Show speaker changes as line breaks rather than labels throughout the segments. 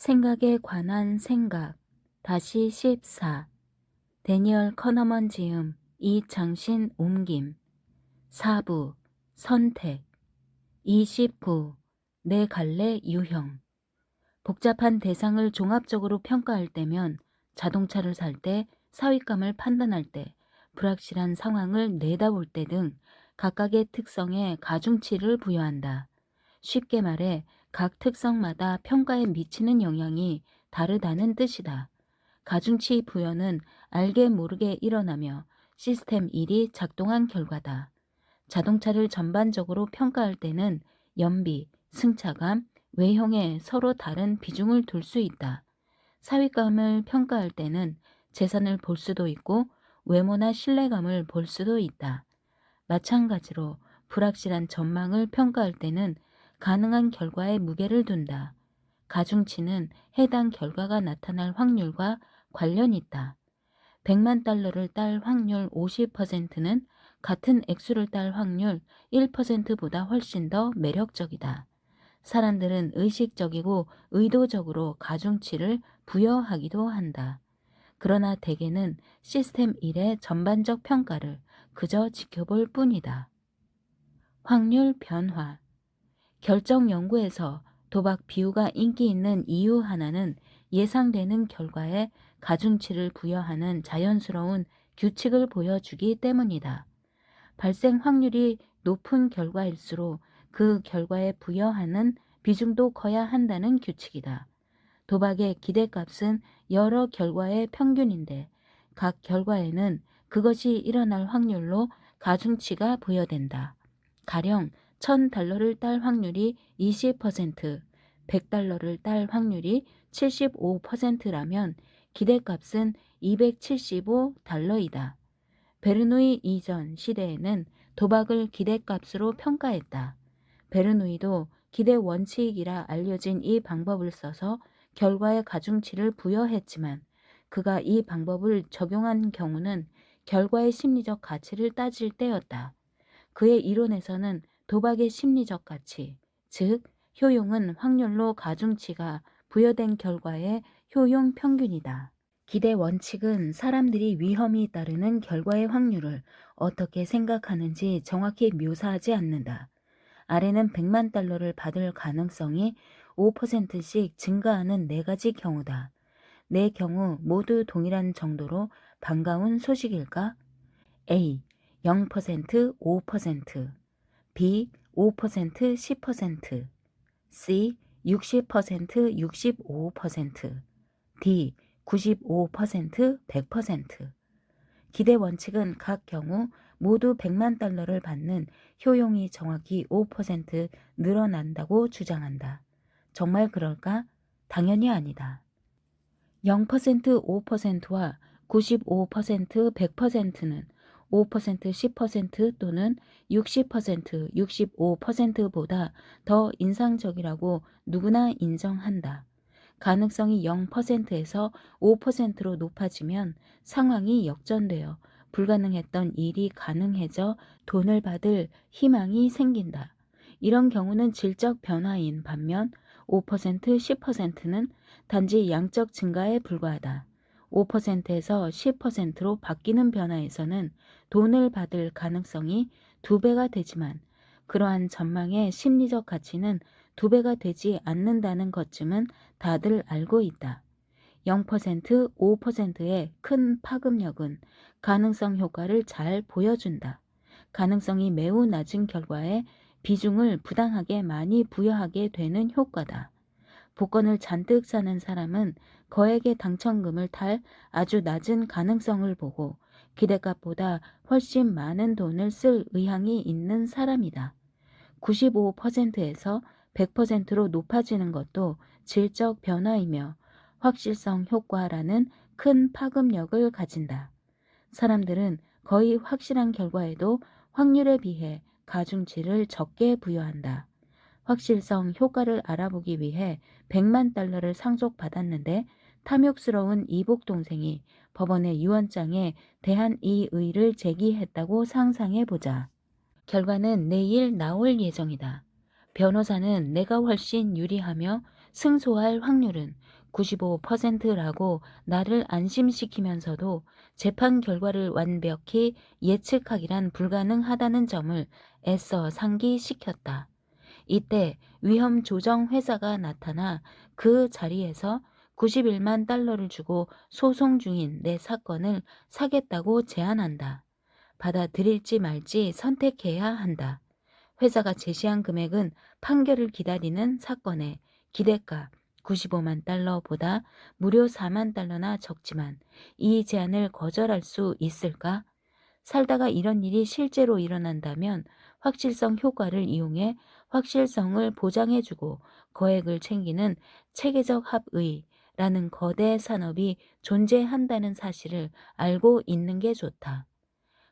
생각에 관한 생각 다시 14 데니얼 커너먼 지음 이창신 옮김 4부 선택 29 내 갈래 유형 복잡한 대상을 종합적으로 평가할 때면 자동차를 살 때, 사윗감을 판단할 때, 불확실한 상황을 내다볼 때 등 각각의 특성에 가중치를 부여한다. 쉽게 말해 각 특성마다 평가에 미치는 영향이 다르다는 뜻이다. 가중치 부여는 알게 모르게 일어나며 시스템 1이 작동한 결과다. 자동차를 전반적으로 평가할 때는 연비, 승차감, 외형에 서로 다른 비중을 둘 수 있다. 사윗감을 평가할 때는 재산을 볼 수도 있고 외모나 신뢰감을 볼 수도 있다. 마찬가지로 불확실한 전망을 평가할 때는 가능한 결과에 무게를 둔다. 가중치는 해당 결과가 나타날 확률과 관련이 있다. 100만 달러를 딸 확률 50%는 같은 액수를 딸 확률 1%보다 훨씬 더 매력적이다. 사람들은 의식적이고 의도적으로 가중치를 부여하기도 한다. 그러나 대개는 시스템 1의 전반적 평가를 그저 지켜볼 뿐이다. 확률 변화 결정 연구에서 도박 비유가 인기 있는 이유 하나는 예상되는 결과에 가중치를 부여하는 자연스러운 규칙을 보여주기 때문이다. 발생 확률이 높은 결과일수록 그 결과에 부여하는 비중도 커야 한다는 규칙이다. 도박의 기대값은 여러 결과의 평균인데 각 결과에는 그것이 일어날 확률로 가중치가 부여된다. 가령 1000달러를 딸 확률이 20%, 100달러를 딸 확률이 75%라면 기대값은 275달러이다. 베르누이 이전 시대에는 도박을 기대값으로 평가했다. 베르누이도 기대 원칙이라 알려진 이 방법을 써서 결과에 가중치를 부여했지만 그가 이 방법을 적용한 경우는 결과의 심리적 가치를 따질 때였다. 그의 이론에서는 도박의 심리적 가치, 즉 효용은 확률로 가중치가 부여된 결과의 효용 평균이다. 기대 원칙은 사람들이 위험이 따르는 결과의 확률을 어떻게 생각하는지 정확히 묘사하지 않는다. 아래는 100만 달러를 받을 가능성이 5%씩 증가하는 4가지 경우다. 네 경우 모두 동일한 정도로 반가운 소식일까? A. 0% 5%, B. 5% 10%, C. 60% 65%, D. 95% 100%. 기대 원칙은 각 경우 모두 100만 달러를 받는 효용이 정확히 5% 늘어난다고 주장한다. 정말 그럴까? 당연히 아니다. 0% 5%와 95% 100%는 5% 10% 또는 60% 65%보다 더 인상적이라고 누구나 인정한다. 가능성이 0%에서 5%로 높아지면 상황이 역전되어 불가능했던 일이 가능해져 돈을 받을 희망이 생긴다. 이런 경우는 질적 변화인 반면 5% 10%는 단지 양적 증가에 불과하다. 5%에서 10%로 바뀌는 변화에서는 돈을 받을 가능성이 2배가 되지만 그러한 전망의 심리적 가치는 2배가 되지 않는다는 것쯤은 다들 알고 있다. 0%, 5%의 큰 파급력은 가능성 효과를 잘 보여준다. 가능성이 매우 낮은 결과에 비중을 부당하게 많이 부여하게 되는 효과다. 복권을 잔뜩 사는 사람은 거액의 당첨금을 탈 아주 낮은 가능성을 보고 기대값보다 훨씬 많은 돈을 쓸 의향이 있는 사람이다. 95%에서 100%로 높아지는 것도 질적 변화이며 확실성 효과라는 큰 파급력을 가진다. 사람들은 거의 확실한 결과에도 확률에 비해 가중치를 적게 부여한다. 확실성 효과를 알아보기 위해 100만 달러를 상속받았는데 탐욕스러운 이복 동생이 법원의 유언장에 대한 이 의를 제기했다고 상상해보자. 결과는 내일 나올 예정이다. 변호사는 내가 훨씬 유리하며 승소할 확률은 95%라고 나를 안심시키면서도 재판 결과를 완벽히 예측하기란 불가능하다는 점을 애써 상기시켰다. 이때 위험 조정 회사가 나타나 그 자리에서 91만 달러를 주고 소송 중인 내 사건을 사겠다고 제안한다. 받아들일지 말지 선택해야 한다. 회사가 제시한 금액은 판결을 기다리는 사건의 기대가 95만 달러보다 무려 4만 달러나 적지만 이 제안을 거절할 수 있을까? 살다가 이런 일이 실제로 일어난다면 확실성 효과를 이용해 확실성을 보장해주고 거액을 챙기는 체계적 합의라는 거대 산업이 존재한다는 사실을 알고 있는 게 좋다.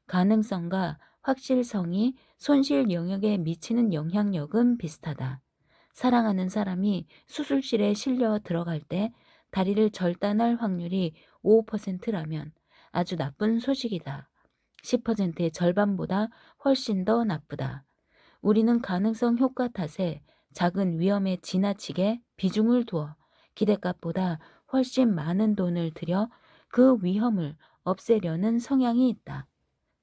가능성과 확실성이 손실 영역에 미치는 영향력은 비슷하다. 사랑하는 사람이 수술실에 실려 들어갈 때 다리를 절단할 확률이 5%라면 아주 나쁜 소식이다. 10%의 절반보다 훨씬 더 나쁘다. 우리는 가능성 효과 탓에 작은 위험에 지나치게 비중을 두어 기대값보다 훨씬 많은 돈을 들여 그 위험을 없애려는 성향이 있다.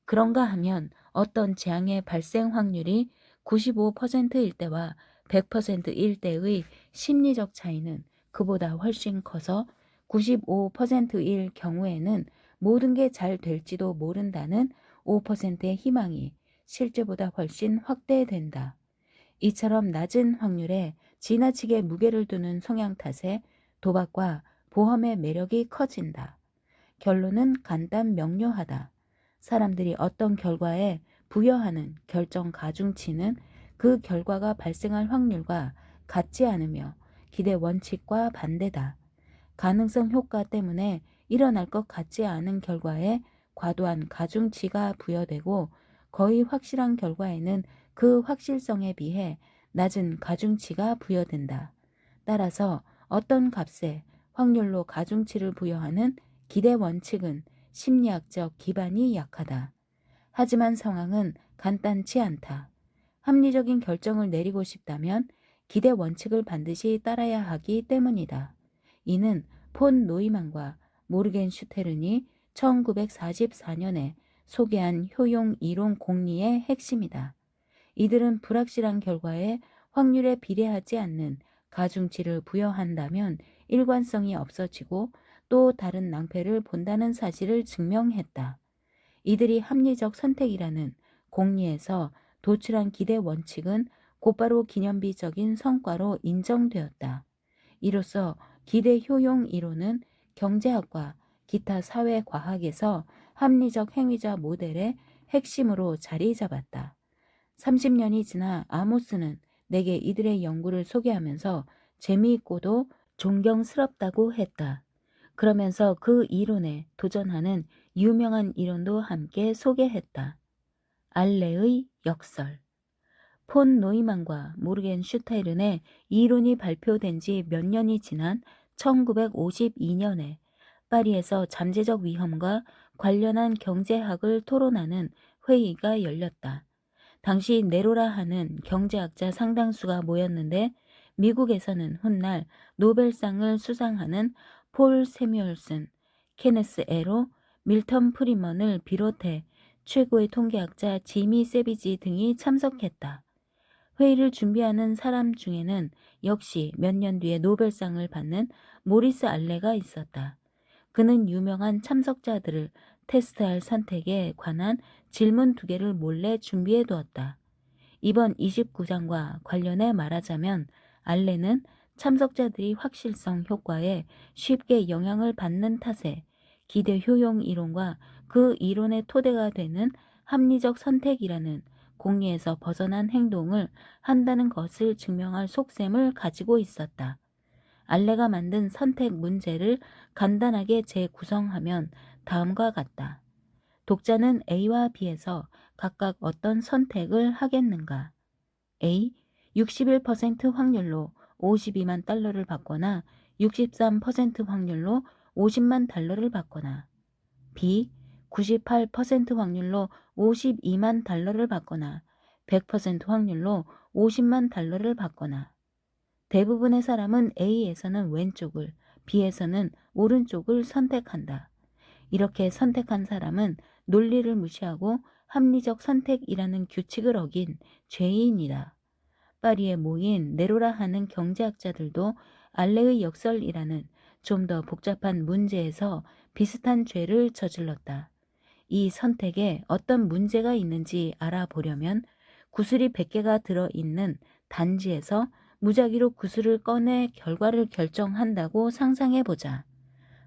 그런가 하면 어떤 재앙의 발생 확률이 95%일 때와 100%일 때의 심리적 차이는 그보다 훨씬 커서 95%일 경우에는 모든 게 잘 될지도 모른다는 5%의 희망이 실제보다 훨씬 확대된다. 이처럼 낮은 확률에 지나치게 무게를 두는 성향 탓에 도박과 보험의 매력이 커진다. 결론은 간단 명료하다. 사람들이 어떤 결과에 부여하는 결정 가중치는 그 결과가 발생할 확률과 같지 않으며 기대 원칙과 반대다. 가능성 효과 때문에 일어날 것 같지 않은 결과에 과도한 가중치가 부여되고 거의 확실한 결과에는 그 확실성에 비해 낮은 가중치가 부여된다. 따라서 어떤 값에 확률로 가중치를 부여하는 기대 원칙은 심리학적 기반이 약하다. 하지만 상황은 간단치 않다. 합리적인 결정을 내리고 싶다면 기대 원칙을 반드시 따라야 하기 때문이다. 이는 폰 노이만과 모르겐 슈테른이 1944년에 소개한 효용 이론 공리의 핵심이다. 이들은 불확실한 결과에 확률에 비례하지 않는 가중치를 부여한다면 일관성이 없어지고 또 다른 낭패를 본다는 사실을 증명했다. 이들이 합리적 선택이라는 공리에서 도출한 기대 원칙은 곧바로 기념비적인 성과로 인정되었다. 이로써 기대 효용 이론은 경제학과 기타 사회과학에서 합리적 행위자 모델의 핵심으로 자리 잡았다. 30년이 지나 아모스는 내게 이들의 연구를 소개하면서 재미있고도 존경스럽다고 했다. 그러면서 그 이론에 도전하는 유명한 이론도 함께 소개했다. 알레의 역설. 폰 노이만과 모르겐 슈타이른의 이론이 발표된 지 몇 년이 지난 1952년에 파리에서 잠재적 위험과 관련한 경제학을 토론하는 회의가 열렸다. 당시 네로라 하는 경제학자 상당수가 모였는데 미국에서는 훗날 노벨상을 수상하는 폴 세뮤얼슨, 케네스 에로, 밀턴 프리먼을 비롯해 최고의 통계학자 지미 세비지 등이 참석했다. 회의를 준비하는 사람 중에는 역시 몇 년 뒤에 노벨상을 받는 모리스 알레가 있었다. 그는 유명한 참석자들을 테스트할 선택에 관한 질문 2개를 몰래 준비해 두었다. 이번 29장과 관련해 말하자면 알렌은 참석자들이 확실성 효과에 쉽게 영향을 받는 탓에 기대 효용 이론과 그 이론의 토대가 되는 합리적 선택이라는 공리에서 벗어난 행동을 한다는 것을 증명할 속셈을 가지고 있었다. 알레가 만든 선택 문제를 간단하게 재구성하면 다음과 같다. 독자는 A와 B에서 각각 어떤 선택을 하겠는가? A. 61% 확률로 52만 달러를 받거나 63% 확률로 50만 달러를 받거나 B. 98% 확률로 52만 달러를 받거나 100% 확률로 50만 달러를 받거나 대부분의 사람은 A에서는 왼쪽을 B에서는 오른쪽을 선택한다. 이렇게 선택한 사람은 논리를 무시하고 합리적 선택이라는 규칙을 어긴 죄인이다. 파리에 모인 네로라 하는 경제학자들도 알레의 역설이라는 좀 더 복잡한 문제에서 비슷한 죄를 저질렀다. 이 선택에 어떤 문제가 있는지 알아보려면 구슬이 100개가 들어있는 단지에서 무작위로 구슬을 꺼내 결과를 결정한다고 상상해보자.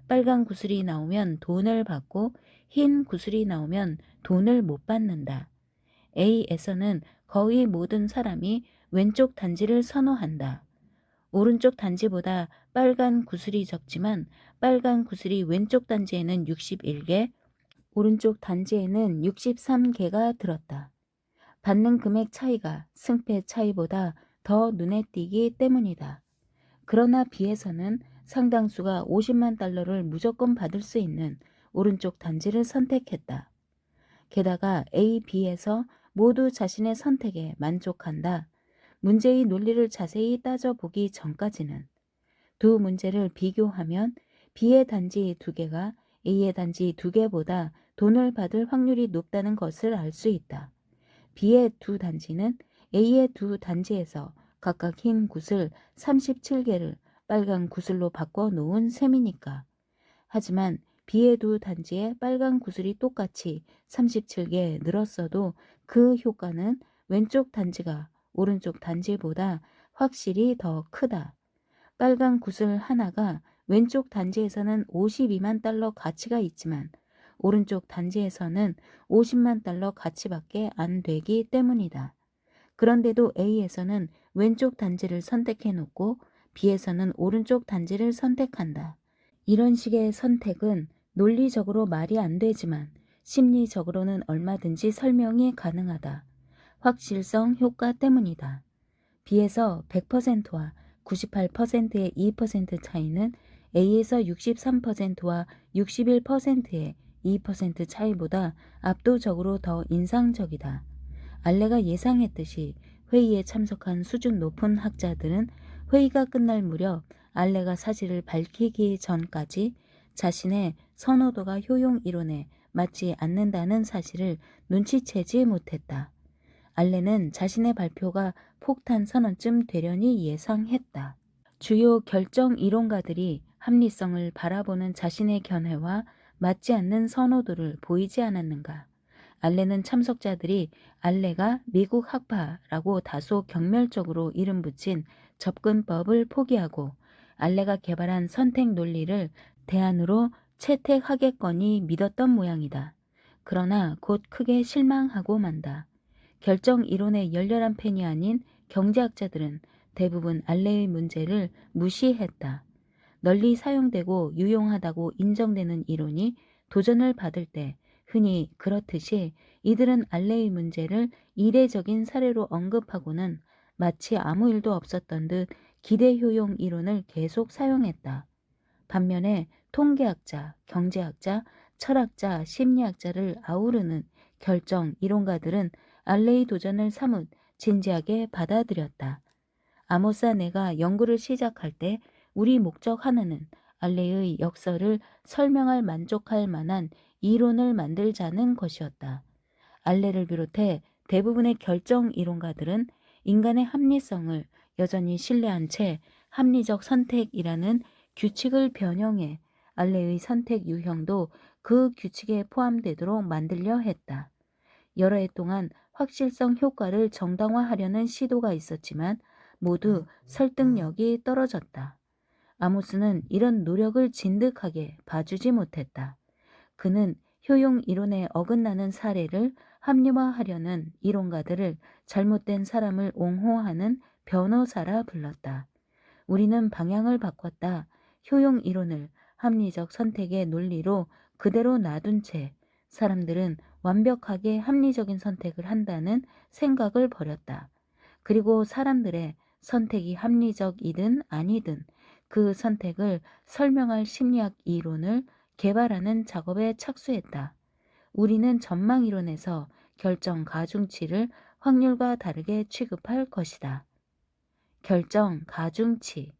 빨간 구슬이 나오면 돈을 받고 흰 구슬이 나오면 돈을 못 받는다. A에서는 거의 모든 사람이 왼쪽 단지를 선호한다. 오른쪽 단지보다 빨간 구슬이 적지만 빨간 구슬이 왼쪽 단지에는 61개, 오른쪽 단지에는 63개가 들었다. 받는 금액 차이가 승패 차이보다 더 눈에 띄기 때문이다. 그러나 B에서는 상당수가 50만 달러를 무조건 받을 수 있는 오른쪽 단지를 선택했다. 게다가 A, B에서 모두 자신의 선택에 만족한다. 문제의 논리를 자세히 따져보기 전까지는 두 문제를 비교하면 B의 단지 2개가 A의 단지 2개보다 돈을 받을 확률이 높다는 것을 알 수 있다. B의 두 단지는 A의 두 단지에서 각각 흰 굿을 37개를 빨간 굿을로 바꿔 놓은 셈이니까. 하지만 B의 두 단지에 빨간 구슬이 똑같이 37개 늘었어도 그 효과는 왼쪽 단지가 오른쪽 단지보다 확실히 더 크다. 빨간 구슬 하나가 왼쪽 단지에서는 52만 달러 가치가 있지만 오른쪽 단지에서는 50만 달러 가치밖에 안 되기 때문이다. 그런데도 A에서는 왼쪽 단지를 선택해 놓고 B에서는 오른쪽 단지를 선택한다. 이런 식의 선택은 논리적으로 말이 안 되지만 심리적으로는 얼마든지 설명이 가능하다. 확실성 효과 때문이다. B에서 100%와 98%의 2% 차이는 A에서 63%와 61%의 2% 차이보다 압도적으로 더 인상적이다. 알레가 예상했듯이 회의에 참석한 수준 높은 학자들은 회의가 끝날 무렵 알레가 사실을 밝히기 전까지 자신의 선호도가 효용 이론에 맞지 않는다는 사실을 눈치채지 못했다. 알레는 자신의 발표가 폭탄 선언쯤 되려니 예상했다. 주요 결정 이론가들이 합리성을 바라보는 자신의 견해와 맞지 않는 선호도를 보이지 않았는가. 알레는 참석자들이 알레가 미국 학파라고 다소 경멸적으로 이름 붙인 접근법을 포기하고 알레가 개발한 선택 논리를 대안으로 채택하겠거니 믿었던 모양이다. 그러나 곧 크게 실망하고 만다. 결정 이론의 열렬한 팬이 아닌 경제학자들은 대부분 알레의 문제를 무시했다. 널리 사용되고 유용하다고 인정되는 이론이 도전을 받을 때 흔히 그렇듯이 이들은 알레의 문제를 이례적인 사례로 언급하고는 마치 아무 일도 없었던 듯 기대 효용 이론을 계속 사용했다. 반면에 통계학자, 경제학자, 철학자, 심리학자를 아우르는 결정 이론가들은 알레의 도전을 사뭇 진지하게 받아들였다. 아모사 내가 연구를 시작할 때 우리 목적 하나는 알레의 역설을 설명할 만족할 만한 이론을 만들자는 것이었다. 알레를 비롯해 대부분의 결정 이론가들은 인간의 합리성을 여전히 신뢰한 채 합리적 선택이라는 규칙을 변형해 알레의 선택 유형도 그 규칙에 포함되도록 만들려 했다. 여러 해 동안 확실성 효과를 정당화하려는 시도가 있었지만 모두 설득력이 떨어졌다. 아모스는 이런 노력을 진득하게 봐주지 못했다. 그는 효용 이론에 어긋나는 사례를 합리화하려는 이론가들을 잘못된 사람을 옹호하는 변호사라 불렀다. 우리는 방향을 바꿨다. 효용 이론을 합리적 선택의 논리로 그대로 놔둔 채 사람들은 완벽하게 합리적인 선택을 한다는 생각을 버렸다. 그리고 사람들의 선택이 합리적이든 아니든 그 선택을 설명할 심리학 이론을 개발하는 작업에 착수했다. 우리는 전망 이론에서 결정 가중치를 확률과 다르게 취급할 것이다. 결정 가중치.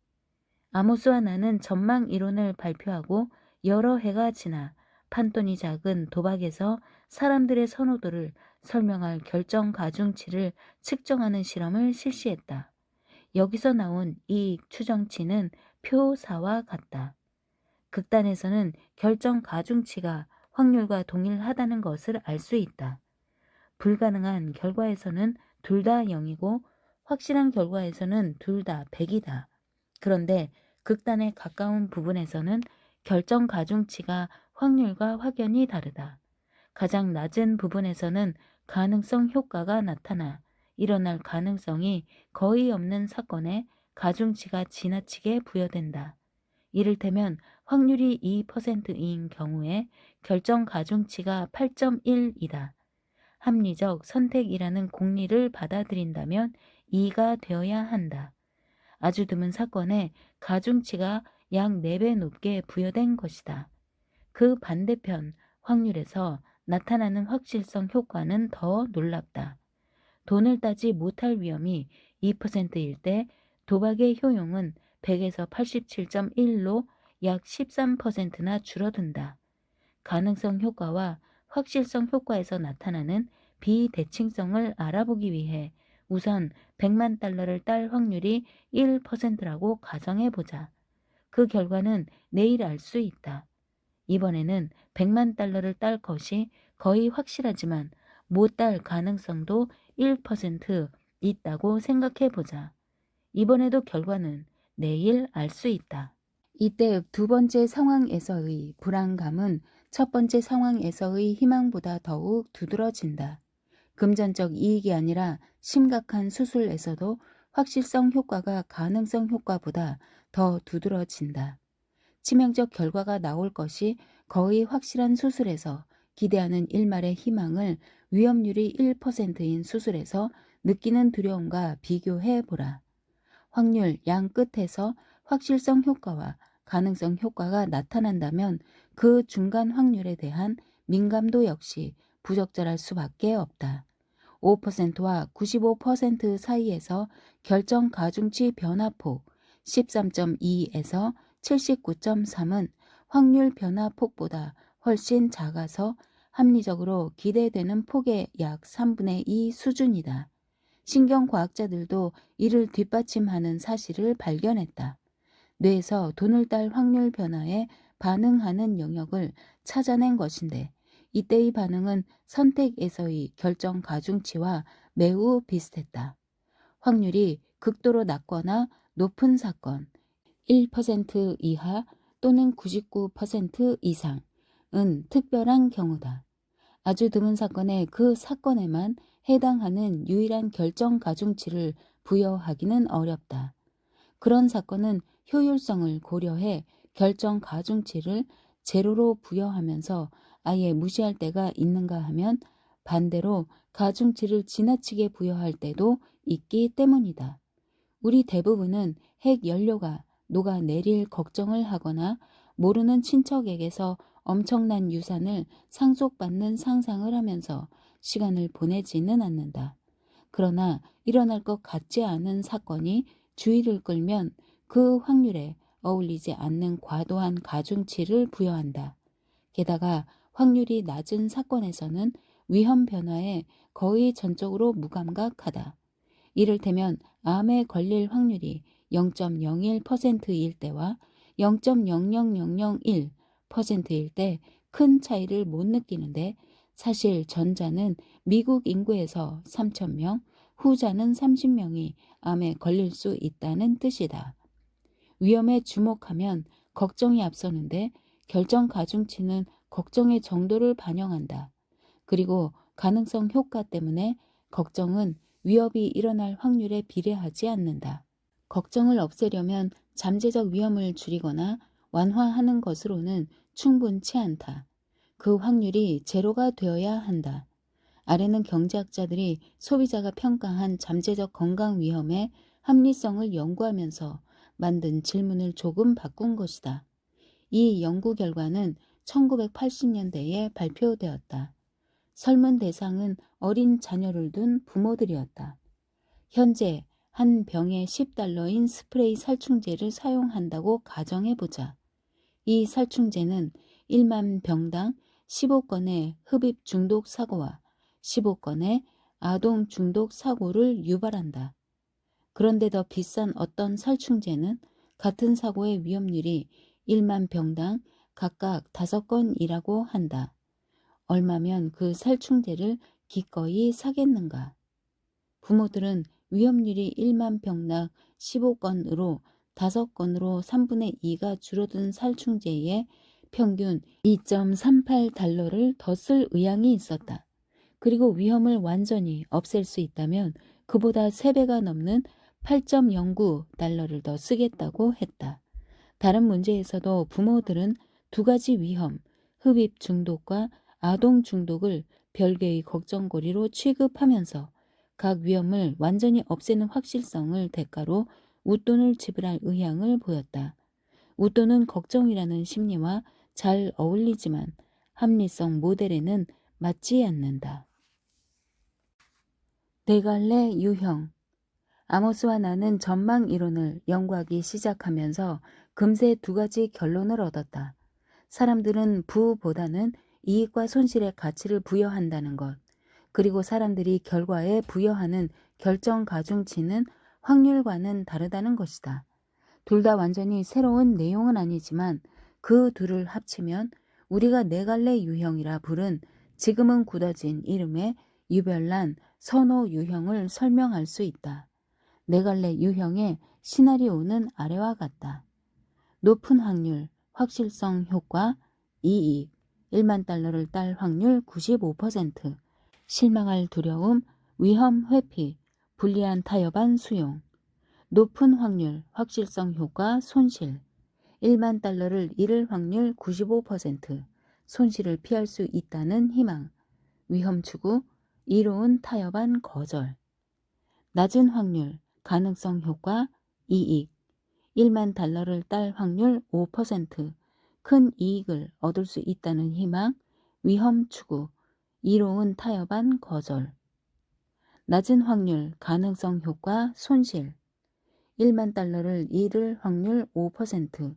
아모스와 나는 전망 이론을 발표하고 여러 해가 지나 판돈이 작은 도박에서 사람들의 선호도를 설명할 결정 가중치를 측정하는 실험을 실시했다. 여기서 나온 이익 추정치는 표4와 같다. 극단에서는 결정 가중치가 확률과 동일하다는 것을 알 수 있다. 불가능한 결과에서는 둘 다 0이고 확실한 결과에서는 둘 다 100이다. 그런데 극단에 가까운 부분에서는 결정 가중치가 확률과 확연히 다르다. 가장 낮은 부분에서는 가능성 효과가 나타나 일어날 가능성이 거의 없는 사건에 가중치가 지나치게 부여된다. 이를테면 확률이 2%인 경우에 결정 가중치가 8.1이다. 합리적 선택이라는 공리를 받아들인다면 2가 되어야 한다. 아주 드문 사건에 가중치가 약 4배 높게 부여된 것이다. 그 반대편 확률에서 나타나는 확실성 효과는 더 놀랍다. 돈을 따지 못할 위험이 2%일 때 도박의 효용은 100에서 87.1로 약 13%나 줄어든다. 가능성 효과와 확실성 효과에서 나타나는 비대칭성을 알아보기 위해 우선 100만 달러를 딸 확률이 1%라고 가정해보자. 그 결과는 내일 알 수 있다. 이번에는 100만 달러를 딸 것이 거의 확실하지만 못 딸 가능성도 1% 있다고 생각해보자. 이번에도 결과는 내일 알 수 있다. 이때 두 번째 상황에서의 불안감은 첫 번째 상황에서의 희망보다 더욱 두드러진다. 금전적 이익이 아니라 심각한 수술에서도 확실성 효과가 가능성 효과보다 더 두드러진다. 치명적 결과가 나올 것이 거의 확실한 수술에서 기대하는 일말의 희망을 위험률이 1%인 수술에서 느끼는 두려움과 비교해 보라. 확률 양 끝에서 확실성 효과와 가능성 효과가 나타난다면 그 중간 확률에 대한 민감도 역시 부적절할 수밖에 없다. 5%와 95% 사이에서 결정 가중치 변화폭 13.2에서 79.3은 확률 변화폭보다 훨씬 작아서 합리적으로 기대되는 폭의 약 3분의 2 수준이다. 신경과학자들도 이를 뒷받침하는 사실을 발견했다. 뇌에서 돈을 딸 확률 변화에 반응하는 영역을 찾아낸 것인데 이때의 반응은 선택에서의 결정 가중치와 매우 비슷했다. 확률이 극도로 낮거나 높은 사건 1% 이하 또는 99% 이상은 특별한 경우다. 아주 드문 사건에 그 사건에만 해당하는 유일한 결정 가중치를 부여하기는 어렵다. 그런 사건은 효율성을 고려해 결정 가중치를 제로로 부여하면서 아예 무시할 때가 있는가 하면 반대로 가중치를 지나치게 부여할 때도 있기 때문이다. 우리 대부분은 핵 연료가 녹아내릴 걱정을 하거나 모르는 친척에게서 엄청난 유산을 상속받는 상상을 하면서 시간을 보내지는 않는다. 그러나 일어날 것 같지 않은 사건이 주의를 끌면 그 확률에 어울리지 않는 과도한 가중치를 부여한다. 게다가 확률이 낮은 사건에서는 위험 변화에 거의 전적으로 무감각하다. 이를테면 암에 걸릴 확률이 0.01%일 때와 0.00001%일 때 큰 차이를 못 느끼는데 사실 전자는 미국 인구에서 3,000명, 후자는 30명이 암에 걸릴 수 있다는 뜻이다. 위험에 주목하면 걱정이 앞서는데 결정 가중치는 걱정의 정도를 반영한다. 그리고 가능성 효과 때문에 걱정은 위협이 일어날 확률에 비례하지 않는다. 걱정을 없애려면 잠재적 위험을 줄이거나 완화하는 것으로는 충분치 않다. 그 확률이 제로가 되어야 한다. 아래는 경제학자들이 소비자가 평가한 잠재적 건강 위험의 합리성을 연구하면서 만든 질문을 조금 바꾼 것이다. 이 연구 결과는 1980년대에 발표되었다. 설문 대상은 어린 자녀를 둔 부모들이었다. 현재 한 병에 $10인 스프레이 살충제를 사용한다고 가정해보자. 이 살충제는 1만 병당 15건의 흡입 중독 사고와 15건의 아동 중독 사고를 유발한다. 그런데 더 비싼 어떤 살충제는 같은 사고의 위험률이 1만 병당 각각 5건이라고 한다. 얼마면 그 살충제를 기꺼이 사겠는가? 부모들은 위험률이 1만 병당 15건으로 5건으로 3분의 2가 줄어든 살충제에 평균 $2.38를 더 쓸 의향이 있었다. 그리고 위험을 완전히 없앨 수 있다면 그보다 3배가 넘는 $8.09를 더 쓰겠다고 했다. 다른 문제에서도 부모들은 두 가지 위험, 흡입 중독과 아동 중독을 별개의 걱정거리로 취급하면서 각 위험을 완전히 없애는 확실성을 대가로 웃돈을 지불할 의향을 보였다. 웃돈은 걱정이라는 심리와 잘 어울리지만 합리성 모델에는 맞지 않는다. 네 갈래 유형. 아모스와 나는 전망 이론을 연구하기 시작하면서 금세 두 가지 결론을 얻었다. 사람들은 부보다는 이익과 손실의 가치를 부여한다는 것, 그리고 사람들이 결과에 부여하는 결정 가중치는 확률과는 다르다는 것이다. 둘 다 완전히 새로운 내용은 아니지만 그 둘을 합치면 우리가 네 갈래 유형이라 부른 지금은 굳어진 이름의 유별난 선호 유형을 설명할 수 있다. 네 갈래 유형의 시나리오는 아래와 같다. 높은 확률, 확실성 효과, 이익, $10,000,000를 딸 확률 95%, 실망할 두려움, 위험 회피, 불리한 타협안 수용, 높은 확률, 확실성 효과, 손실, $10,000,000를 잃을 확률 95%, 손실을 피할 수 있다는 희망, 위험 추구, 이로운 타협안 거절, 낮은 확률, 가능성 효과, 이익, $10,000,000를 딸 확률 5%, 큰 이익을 얻을 수 있다는 희망, 위험 추구, 이로운 타협안 거절. 낮은 확률, 가능성 효과, 손실. $10,000,000를 잃을 확률 5%,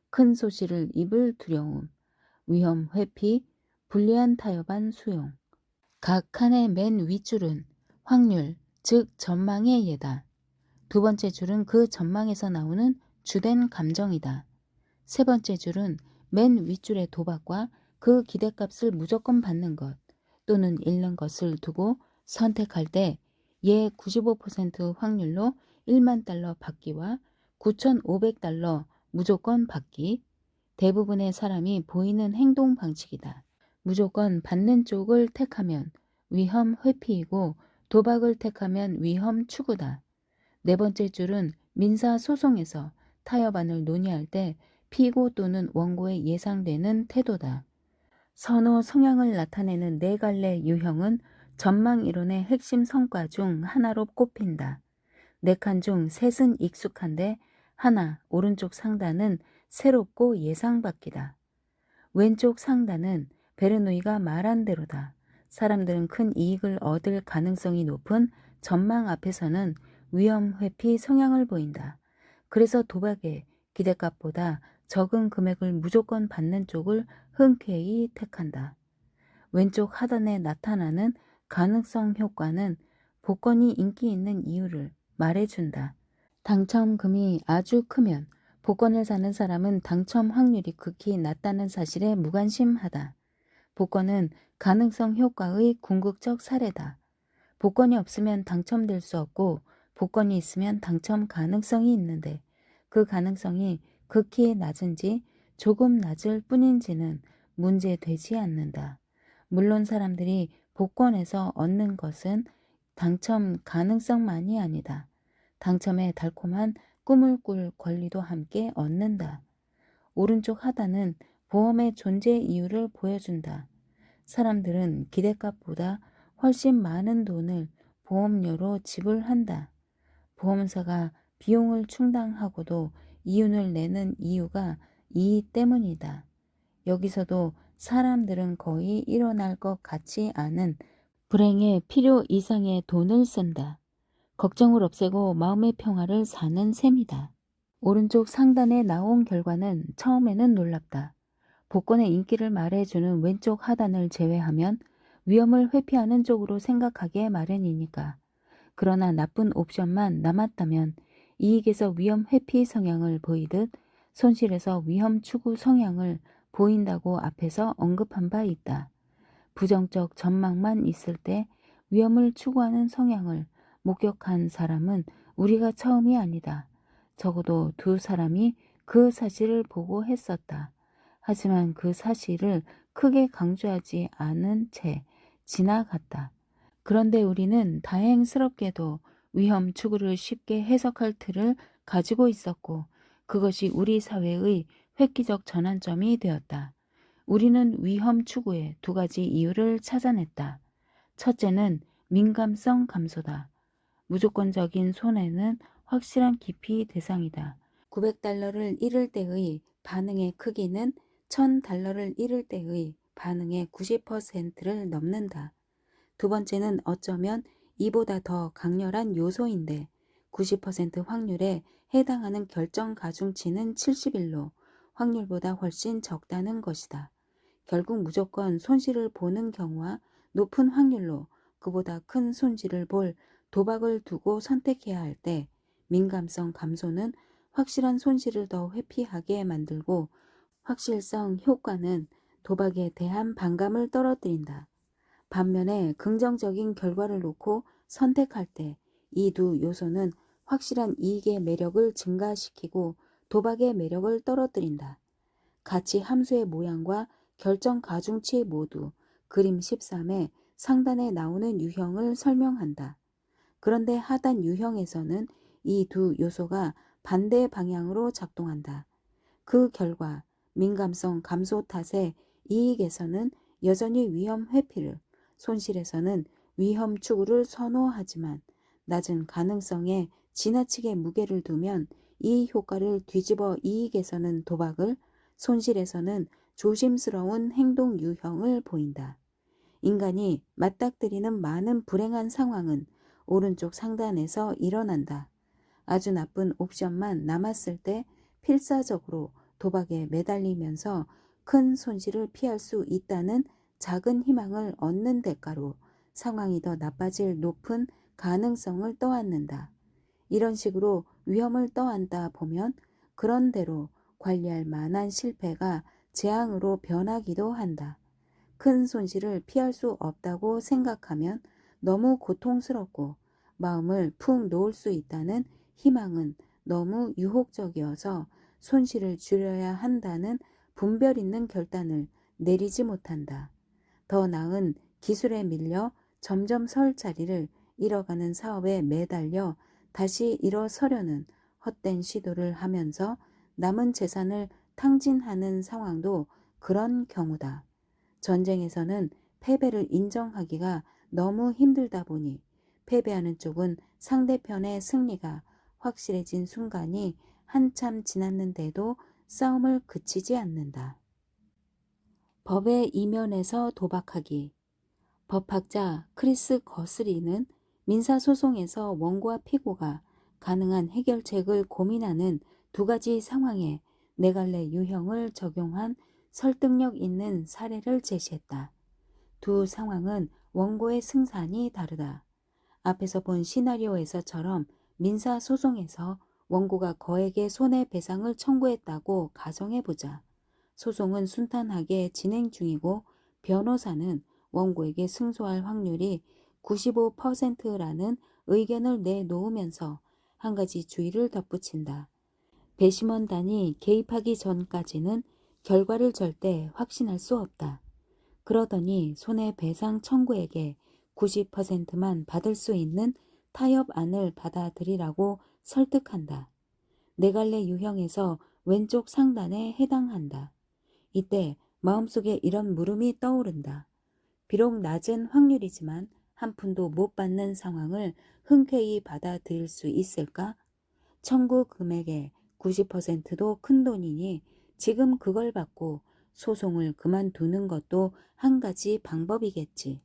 큰 소실을 입을 두려움, 위험 회피, 불리한 타협안 수용. 각 칸의 맨 윗줄은 확률, 즉 전망의 예다. 두 번째 줄은 그 전망에서 나오는 주된 감정이다. 세 번째 줄은 맨 윗줄의 도박과 그 기대값을 무조건 받는 것 또는 잃는 것을 두고 선택할 때 예 95% 확률로 $10,000,000 받기와 $9,500 무조건 받기, 대부분의 사람이 보이는 행동 방식이다. 무조건 받는 쪽을 택하면 위험 회피이고 도박을 택하면 위험 추구다. 네 번째 줄은 민사소송에서 타협안을 논의할 때 피고 또는 원고의 예상되는 태도다. 선호 성향을 나타내는 네 갈래 유형은 전망 이론의 핵심 성과 중 하나로 꼽힌다. 네 칸 중 셋은 익숙한데 하나, 오른쪽 상단은 새롭고 예상밖이다. 왼쪽 상단은 베르누이가 말한 대로다. 사람들은 큰 이익을 얻을 가능성이 높은 전망 앞에서는 위험 회피 성향을 보인다. 그래서 도박에 기대값보다 적은 금액을 무조건 받는 쪽을 흔쾌히 택한다. 왼쪽 하단에 나타나는 가능성 효과는 복권이 인기 있는 이유를 말해준다. 당첨금이 아주 크면 복권을 사는 사람은 당첨 확률이 극히 낮다는 사실에 무관심하다. 복권은 가능성 효과의 궁극적 사례다. 복권이 없으면 당첨될 수 없고 복권이 있으면 당첨 가능성이 있는데 그 가능성이 극히 낮은지 조금 낮을 뿐인지는 문제되지 않는다. 물론 사람들이 복권에서 얻는 것은 당첨 가능성만이 아니다. 당첨의 달콤한 꿈을 꿀 권리도 함께 얻는다. 오른쪽 하단은 보험의 존재 이유를 보여준다. 사람들은 기대값보다 훨씬 많은 돈을 보험료로 지불한다. 보험사가 비용을 충당하고도 이윤을 내는 이유가 이 때문이다. 여기서도 사람들은 거의 일어날 것 같지 않은 불행의 필요 이상의 돈을 쓴다. 걱정을 없애고 마음의 평화를 사는 셈이다. 오른쪽 상단에 나온 결과는 처음에는 놀랍다. 복권의 인기를 말해주는 왼쪽 하단을 제외하면 위험을 회피하는 쪽으로 생각하기에 마련이니까. 그러나 나쁜 옵션만 남았다면 이익에서 위험 회피 성향을 보이듯 손실에서 위험 추구 성향을 보인다고 앞에서 언급한 바 있다. 부정적 전망만 있을 때 위험을 추구하는 성향을 목격한 사람은 우리가 처음이 아니다. 적어도 두 사람이 그 사실을 보고 했었다. 하지만 그 사실을 크게 강조하지 않은 채 지나갔다. 그런데 우리는 다행스럽게도 위험 추구를 쉽게 해석할 틀을 가지고 있었고, 그것이 우리 사회의 획기적 전환점이 되었다. 우리는 위험 추구의 두 가지 이유를 찾아냈다. 첫째는 민감성 감소다. 무조건적인 손해는 확실한 기피 대상이다. 900달러를 잃을 때의 반응의 크기는 1000달러를 잃을 때의 반응의 90%를 넘는다. 두 번째는 어쩌면 이보다 더 강렬한 요소인데 90% 확률에 해당하는 결정 가중치는 71로 확률보다 훨씬 적다는 것이다. 결국 무조건 손실을 보는 경우와 높은 확률로 그보다 큰 손실을 볼 도박을 두고 선택해야 할 때 민감성 감소는 확실한 손실을 더 회피하게 만들고 확실성 효과는 도박에 대한 반감을 떨어뜨린다. 반면에 긍정적인 결과를 놓고 선택할 때 이 두 요소는 확실한 이익의 매력을 증가시키고 도박의 매력을 떨어뜨린다. 가치 함수의 모양과 결정 가중치 모두 그림 13의 상단에 나오는 유형을 설명한다. 그런데 하단 유형에서는 이 두 요소가 반대 방향으로 작동한다. 그 결과 민감성 감소 탓에 이익에서는 여전히 위험 회피를, 손실에서는 위험 추구를 선호하지만 낮은 가능성에 지나치게 무게를 두면 이 효과를 뒤집어 이익에서는 도박을, 손실에서는 조심스러운 행동 유형을 보인다. 인간이 맞닥뜨리는 많은 불행한 상황은 오른쪽 상단에서 일어난다. 아주 나쁜 옵션만 남았을 때 필사적으로 도박에 매달리면서 큰 손실을 피할 수 있다는 작은 희망을 얻는 대가로 상황이 더 나빠질 높은 가능성을 떠안는다. 이런 식으로 위험을 떠안다 보면 그런 대로 관리할 만한 실패가 재앙으로 변하기도 한다. 큰 손실을 피할 수 없다고 생각하면 너무 고통스럽고 마음을 푹 놓을 수 있다는 희망은 너무 유혹적이어서 손실을 줄여야 한다는 분별 있는 결단을 내리지 못한다. 더 나은 기술에 밀려 점점 설 자리를 잃어가는 사업에 매달려 다시 일어서려는 헛된 시도를 하면서 남은 재산을 탕진하는 상황도 그런 경우다. 전쟁에서는 패배를 인정하기가 너무 힘들다 보니 패배하는 쪽은 상대편의 승리가 확실해진 순간이 한참 지났는데도 싸움을 그치지 않는다. 법의 이면에서 도박하기. 법학자 크리스 거스리는 민사소송에서 원고와 피고가 가능한 해결책을 고민하는 두 가지 상황에 네 갈래 유형을 적용한 설득력 있는 사례를 제시했다. 두 상황은 원고의 승산이 다르다. 앞에서 본 시나리오에서처럼 민사소송에서 원고가 거액의 손해배상을 청구했다고 가정해보자. 소송은 순탄하게 진행 중이고 변호사는 원고에게 승소할 확률이 95%라는 의견을 내놓으면서 한 가지 주의를 덧붙인다. 배심원단이 개입하기 전까지는 결과를 절대 확신할 수 없다. 그러더니 손해배상 청구액의 90%만 받을 수 있는 타협안을 받아들이라고 설득한다. 네 갈래 유형에서 왼쪽 상단에 해당한다. 이때 마음속에 이런 물음이 떠오른다. 비록 낮은 확률이지만 한 푼도 못 받는 상황을 흔쾌히 받아들일 수 있을까? 청구 금액의 90%도 큰 돈이니 지금 그걸 받고 소송을 그만두는 것도 한 가지 방법이겠지.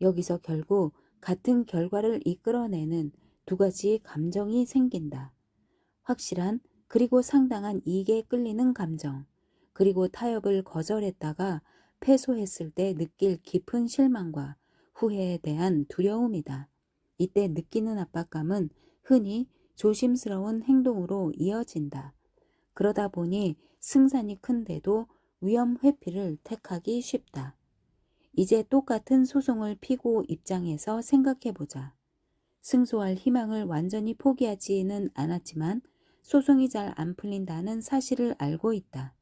여기서 결국 같은 결과를 이끌어내는 두 가지 감정이 생긴다. 확실한 그리고 상당한 이익에 끌리는 감정, 그리고 타협을 거절했다가 패소했을 때 느낄 깊은 실망과 후회에 대한 두려움이다. 이때 느끼는 압박감은 흔히 조심스러운 행동으로 이어진다. 그러다 보니 승산이 큰데도 위험 회피를 택하기 쉽다. 이제 똑같은 소송을 피고 입장에서 생각해보자. 승소할 희망을 완전히 포기하지는 않았지만 소송이 잘 안 풀린다는 사실을 알고 있다.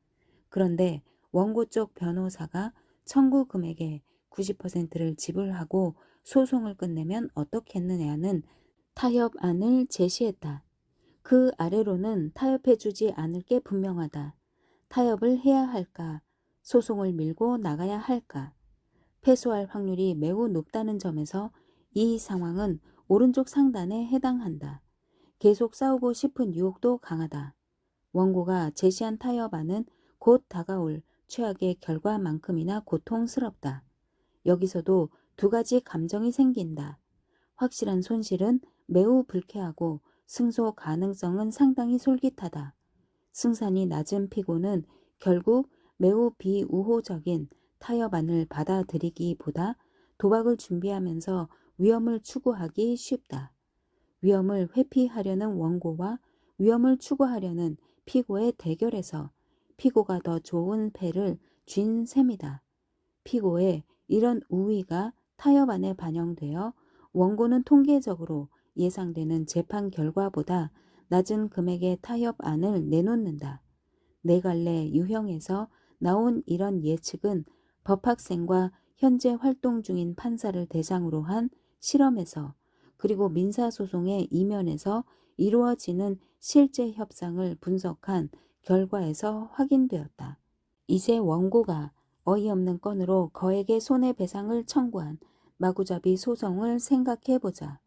그런데 원고 쪽 변호사가 청구 금액의 90%를 지불하고 소송을 끝내면 어떻겠느냐는 타협안을 제시했다. 그 아래로는 타협해주지 않을 게 분명하다. 타협을 해야 할까? 소송을 밀고 나가야 할까? 패소할 확률이 매우 높다는 점에서 이 상황은 오른쪽 상단에 해당한다. 계속 싸우고 싶은 유혹도 강하다. 원고가 제시한 타협안은 곧 다가올 최악의 결과만큼이나 고통스럽다. 여기서도 두 가지 감정이 생긴다. 확실한 손실은 매우 불쾌하고 승소 가능성은 상당히 솔깃하다. 승산이 낮은 피고는 결국 매우 비우호적인 타협안을 받아들이기보다 도박을 준비하면서 위험을 추구하기 쉽다. 위험을 회피하려는 원고와 위험을 추구하려는 피고의 대결에서 피고가 더 좋은 패를 쥔 셈이다. 피고의 이런 우위가 타협안에 반영되어 원고는 통계적으로 예상되는 재판 결과보다 낮은 금액의 타협안을 내놓는다. 네 갈래 유형에서 나온 이런 예측은 법학생과 현재 활동 중인 판사를 대상으로 한 실험에서 그리고 민사소송의 이면에서 이루어지는 실제 협상을 분석한 결과에서 확인되었다. 이제 원고가 어이없는 건으로 거액의 손해배상을 청구한 마구잡이 소송을 생각해보자.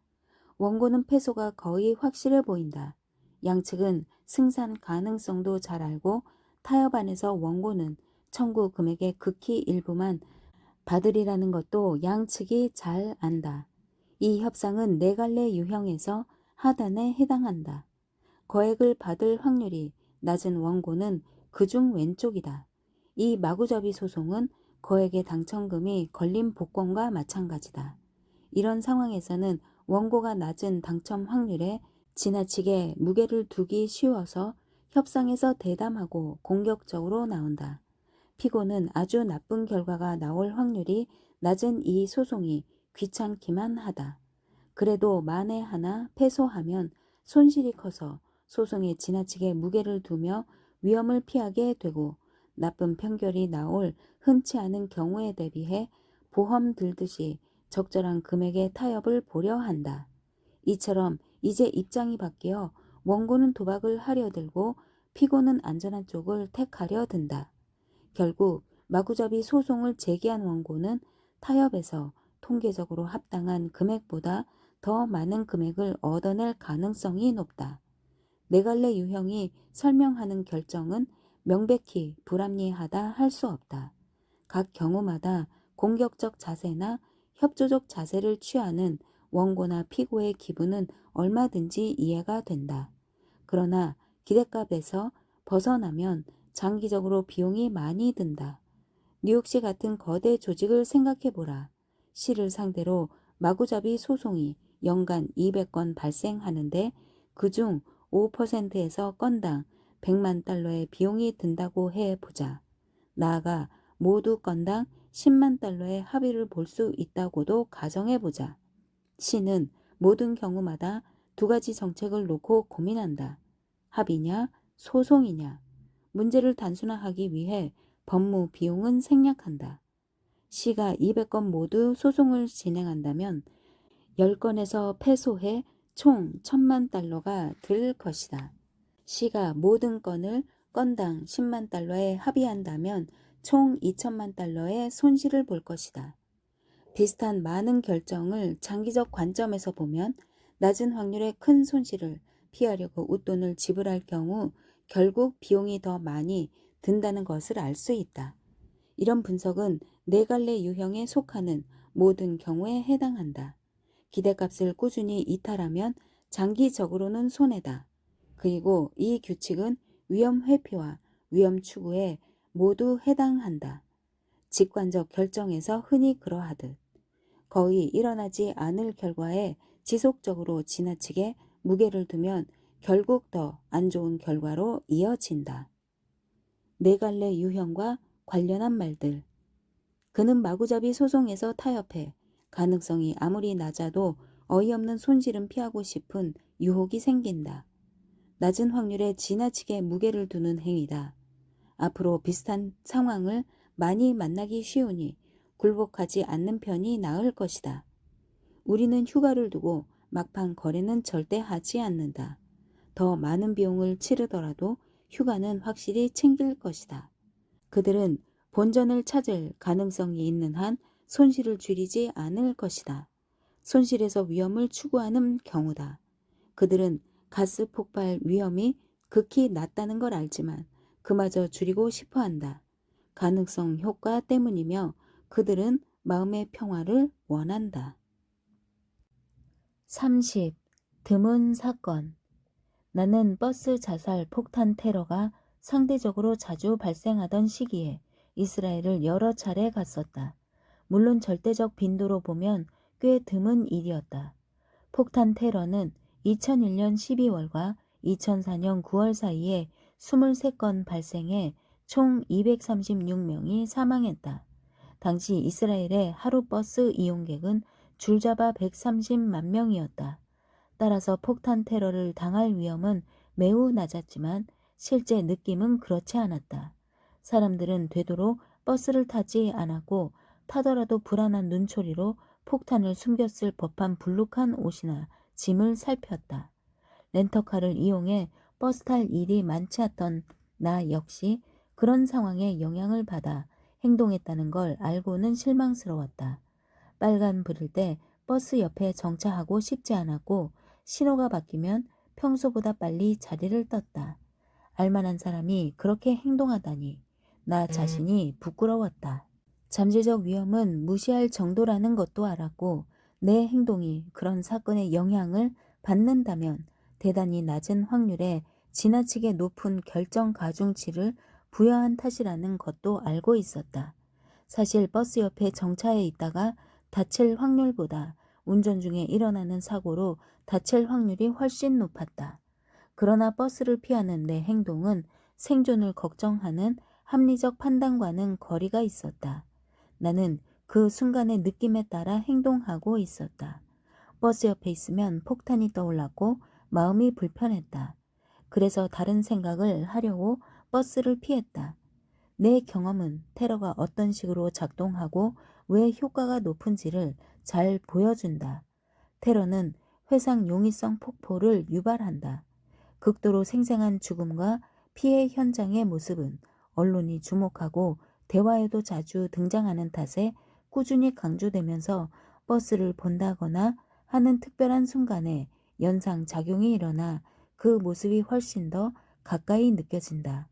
원고는 패소가 거의 확실해 보인다. 양측은 승산 가능성도 잘 알고 타협안에서 원고는 청구 금액의 극히 일부만 받으리라는 것도 양측이 잘 안다. 이 협상은 네 갈래 유형에서 하단에 해당한다. 거액을 받을 확률이 낮은 원고는 그중 왼쪽이다. 이 마구잡이 소송은 거액의 당첨금이 걸린 복권과 마찬가지다. 이런 상황에서는 원고가 낮은 당첨 확률에 지나치게 무게를 두기 쉬워서 협상에서 대담하고 공격적으로 나온다. 피고는 아주 나쁜 결과가 나올 확률이 낮은 이 소송이 귀찮기만 하다. 그래도 만에 하나 패소하면 손실이 커서 소송에 지나치게 무게를 두며 위험을 피하게 되고 나쁜 판결이 나올 흔치 않은 경우에 대비해 보험 들듯이 적절한 금액의 타협을 보려 한다. 이처럼 이제 입장이 바뀌어 원고는 도박을 하려 들고 피고는 안전한 쪽을 택하려 든다. 결국 마구잡이 소송을 제기한 원고는 타협에서 통계적으로 합당한 금액보다 더 많은 금액을 얻어낼 가능성이 높다. 네 갈래 유형이 설명하는 결정은 명백히 불합리하다 할 수 없다. 각 경우마다 공격적 자세나 협조적 자세를 취하는 원고나 피고의 기분은 얼마든지 이해가 된다. 그러나 기대값에서 벗어나면 장기적으로 비용이 많이 든다. 뉴욕시 같은 거대 조직을 생각해보라. 시를 상대로 마구잡이 소송이 연간 200건 발생하는데 그중 5%에서 건당 100만 달러의 비용이 든다고 해보자. 나아가 모두 건당 10만 달러의 합의를 볼 수 있다고도 가정해보자. 시는 모든 경우마다 두 가지 정책을 놓고 고민한다. 합의냐, 소송이냐. 문제를 단순화하기 위해 법무 비용은 생략한다. 시가 200건 모두 소송을 진행한다면 10건에서 패소해 총 1000만 달러가 들 것이다. 시가 모든 건을 건당 10만 달러에 합의한다면 총 2천만 달러의 손실을 볼 것이다. 비슷한 많은 결정을 장기적 관점에서 보면 낮은 확률의 큰 손실을 피하려고 웃돈을 지불할 경우 결국 비용이 더 많이 든다는 것을 알 수 있다. 이런 분석은 네 갈래 유형에 속하는 모든 경우에 해당한다. 기대값을 꾸준히 이탈하면 장기적으로는 손해다. 그리고 이 규칙은 위험 회피와 위험 추구에 모두 해당한다. 직관적 결정에서 흔히 그러하듯 거의 일어나지 않을 결과에 지속적으로 지나치게 무게를 두면 결국 더 안 좋은 결과로 이어진다. 네 갈래 유형과 관련한 말들. 그는 마구잡이 소송에서 타협해 가능성이 아무리 낮아도 어이없는 손실은 피하고 싶은 유혹이 생긴다. 낮은 확률에 지나치게 무게를 두는 행위다. 앞으로 비슷한 상황을 많이 만나기 쉬우니 굴복하지 않는 편이 나을 것이다. 우리는 휴가를 두고 막판 거래는 절대 하지 않는다. 더 많은 비용을 치르더라도 휴가는 확실히 챙길 것이다. 그들은 본전을 찾을 가능성이 있는 한 손실을 줄이지 않을 것이다. 손실에서 위험을 추구하는 경우다. 그들은 가스 폭발 위험이 극히 낮다는 걸 알지만 그마저 줄이고 싶어 한다. 가능성 효과 때문이며 그들은 마음의 평화를 원한다. 30. 드문 사건. 나는 버스 자살 폭탄 테러가 상대적으로 자주 발생하던 시기에 이스라엘을 여러 차례 갔었다. 물론 절대적 빈도로 보면 꽤 드문 일이었다. 폭탄 테러는 2001년 12월과 2004년 9월 사이에 23건 발생해 총 236명이 사망했다. 당시 이스라엘의 하루 버스 이용객은 줄잡아 130만 명이었다. 따라서 폭탄 테러를 당할 위험은 매우 낮았지만 실제 느낌은 그렇지 않았다. 사람들은 되도록 버스를 타지 않았고 타더라도 불안한 눈초리로 폭탄을 숨겼을 법한 불룩한 옷이나 짐을 살폈다. 렌터카를 이용해 버스 탈 일이 많지 않던 나 역시 그런 상황에 영향을 받아 행동했다는 걸 알고는 실망스러웠다. 빨간 불일 때 버스 옆에 정차하고 싶지 않았고 신호가 바뀌면 평소보다 빨리 자리를 떴다. 알만한 사람이 그렇게 행동하다니 나 자신이 부끄러웠다. 잠재적 위험은 무시할 정도라는 것도 알았고 내 행동이 그런 사건의 영향을 받는다면 대단히 낮은 확률에 지나치게 높은 결정 가중치를 부여한 탓이라는 것도 알고 있었다. 사실 버스 옆에 정차해 있다가 다칠 확률보다 운전 중에 일어나는 사고로 다칠 확률이 훨씬 높았다. 그러나 버스를 피하는 내 행동은 생존을 걱정하는 합리적 판단과는 거리가 있었다. 나는 그 순간의 느낌에 따라 행동하고 있었다. 버스 옆에 있으면 폭탄이 떠올랐고 마음이 불편했다. 그래서 다른 생각을 하려고 버스를 피했다. 내 경험은 테러가 어떤 식으로 작동하고 왜 효과가 높은지를 잘 보여준다. 테러는 회상 용이성 폭포를 유발한다. 극도로 생생한 죽음과 피해 현장의 모습은 언론이 주목하고 대화에도 자주 등장하는 탓에 꾸준히 강조되면서 버스를 본다거나 하는 특별한 순간에 연상작용이 일어나 그 모습이 훨씬 더 가까이 느껴진다.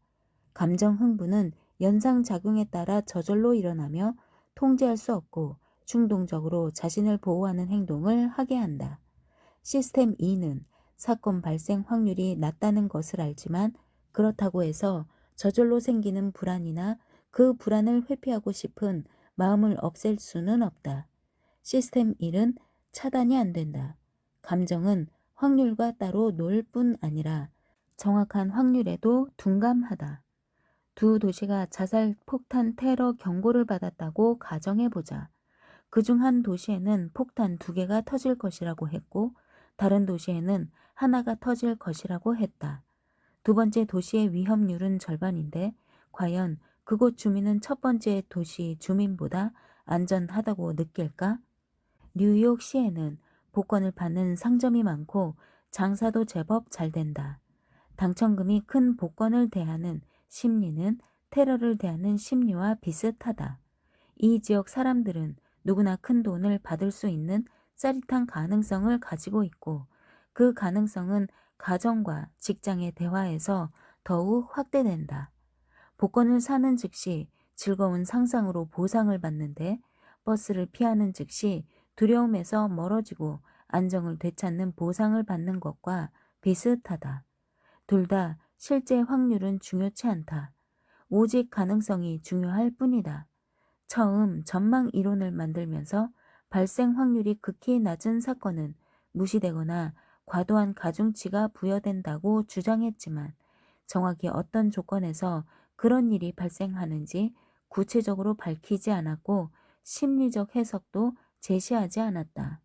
감정 흥분은 연상작용에 따라 저절로 일어나며 통제할 수 없고 충동적으로 자신을 보호하는 행동을 하게 한다. 시스템 2는 사건 발생 확률이 낮다는 것을 알지만 그렇다고 해서 저절로 생기는 불안이나 그 불안을 회피하고 싶은 마음을 없앨 수는 없다. 시스템 1은 차단이 안 된다. 감정은 확률과 따로 놀 뿐 아니라 정확한 확률에도 둔감하다. 두 도시가 자살 폭탄 테러 경고를 받았다고 가정해보자. 그중 한 도시에는 폭탄 2개가 터질 것이라고 했고 다른 도시에는 하나가 터질 것이라고 했다. 두 번째 도시의 위험률은 절반인데 과연 그곳 주민은 첫 번째 도시 주민보다 안전하다고 느낄까? 뉴욕시에는 복권을 받는 상점이 많고 장사도 제법 잘 된다. 당첨금이 큰 복권을 대하는 심리는 테러를 대하는 심리와 비슷하다. 이 지역 사람들은 누구나 큰 돈을 받을 수 있는 짜릿한 가능성을 가지고 있고 그 가능성은 가정과 직장의 대화에서 더욱 확대된다. 복권을 사는 즉시 즐거운 상상으로 보상을 받는데 버스를 피하는 즉시 두려움에서 멀어지고 안정을 되찾는 보상을 받는 것과 비슷하다. 둘 다 실제 확률은 중요치 않다. 오직 가능성이 중요할 뿐이다. 처음 전망 이론을 만들면서 발생 확률이 극히 낮은 사건은 무시되거나 과도한 가중치가 부여된다고 주장했지만 정확히 어떤 조건에서 그런 일이 발생하는지 구체적으로 밝히지 않았고 심리적 해석도 제시하지 않았다.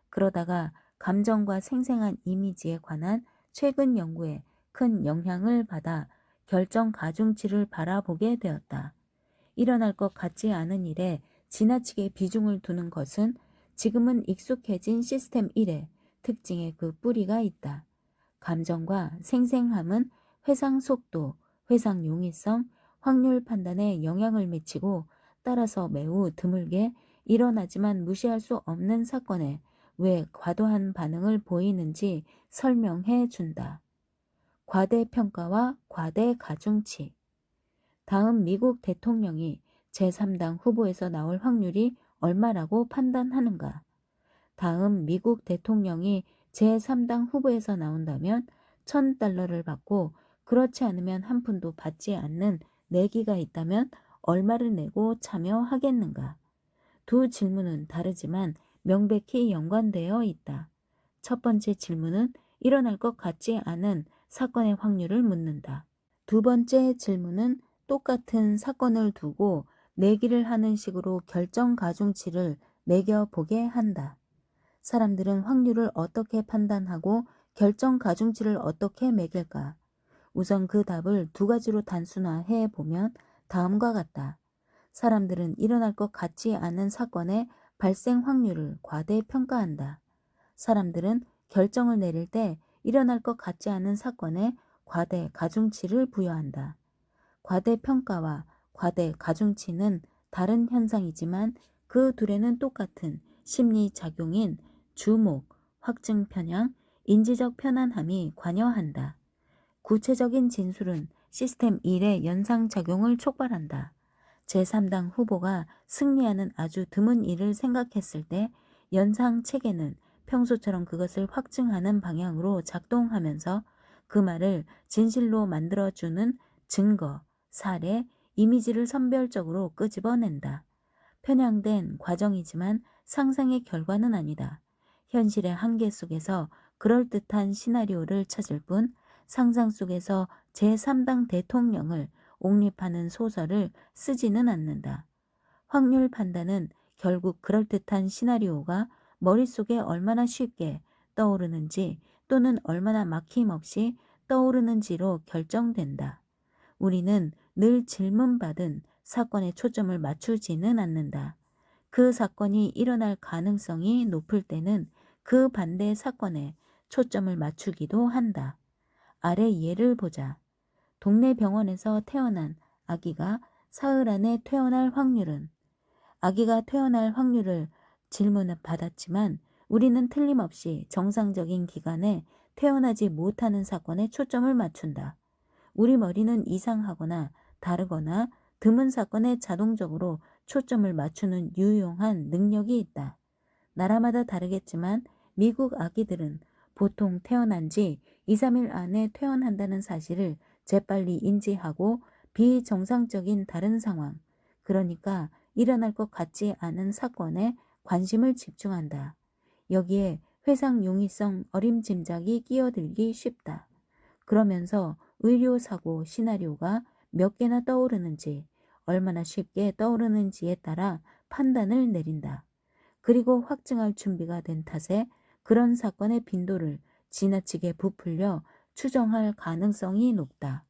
그러다가 감정과 생생한 이미지에 관한 최근 연구에 큰 영향을 받아 결정 가중치를 바라보게 되었다. 일어날 것 같지 않은 일에 지나치게 비중을 두는 것은 지금은 익숙해진 시스템 1의 특징에 그 뿌리가 있다. 감정과 생생함은 회상 속도, 회상 용이성, 확률 판단에 영향을 미치고 따라서 매우 드물게 일어나지만 무시할 수 없는 사건에 왜 과도한 반응을 보이는지 설명해 준다. 과대평가와 과대가중치. 다음 미국 대통령이 제3당 후보에서 나올 확률이 얼마라고 판단하는가? 다음 미국 대통령이 제3당 후보에서 나온다면 $1,000를 받고 그렇지 않으면 한 푼도 받지 않는 내기가 있다면 얼마를 내고 참여하겠는가? 두 질문은 다르지만 명백히 연관되어 있다. 첫 번째 질문은 일어날 것 같지 않은 사건의 확률을 묻는다. 두 번째 질문은 똑같은 사건을 두고 내기를 하는 식으로 결정 가중치를 매겨보게 한다. 사람들은 확률을 어떻게 판단하고 결정 가중치를 어떻게 매길까? 우선 그 답을 두 가지로 단순화해 보면 다음과 같다. 사람들은 일어날 것 같지 않은 사건의 발생 확률을 과대평가한다. 사람들은 결정을 내릴 때 일어날 것 같지 않은 사건에 과대 가중치를 부여한다. 과대평가와 과대가중치는 다른 현상이지만 그 둘에는 똑같은 심리작용인 주목, 확증 편향, 인지적 편안함이 관여한다. 구체적인 진술은 시스템 1의 연상작용을 촉발한다. 제3당 후보가 승리하는 아주 드문 일을 생각했을 때 연상체계는 평소처럼 그것을 확증하는 방향으로 작동하면서 그 말을 진실로 만들어주는 증거, 사례, 이미지를 선별적으로 끄집어낸다. 편향된 과정이지만 상상의 결과는 아니다. 현실의 한계 속에서 그럴듯한 시나리오를 찾을 뿐 상상 속에서 제3당 대통령을 옹립하는 소설을 쓰지는 않는다. 확률 판단은 결국 그럴듯한 시나리오가 머릿속에 얼마나 쉽게 떠오르는지 또는 얼마나 막힘없이 떠오르는지로 결정된다. 우리는 늘 질문받은 사건에 초점을 맞추지는 않는다. 그 사건이 일어날 가능성이 높을 때는 그 반대 사건에 초점을 맞추기도 한다. 아래 예를 보자. 동네 병원에서 태어난 아기가 사흘 안에 퇴원할 확률은? 아기가 퇴원할 확률을 질문을 받았지만 우리는 틀림없이 정상적인 기간에 퇴원하지 못하는 사건에 초점을 맞춘다. 우리 머리는 이상하거나 다르거나 드문 사건에 자동적으로 초점을 맞추는 유용한 능력이 있다. 나라마다 다르겠지만 미국 아기들은 보통 태어난 지 2, 3일 안에 퇴원한다는 사실을 재빨리 인지하고 비정상적인 다른 상황, 그러니까 일어날 것 같지 않은 사건에 관심을 집중한다. 여기에 회상 용이성 어림짐작이 끼어들기 쉽다. 그러면서 의료사고 시나리오가 몇 개나 떠오르는지, 얼마나 쉽게 떠오르는지에 따라 판단을 내린다. 그리고 확증할 준비가 된 탓에 그런 사건의 빈도를 지나치게 부풀려 추정할 가능성이 높다.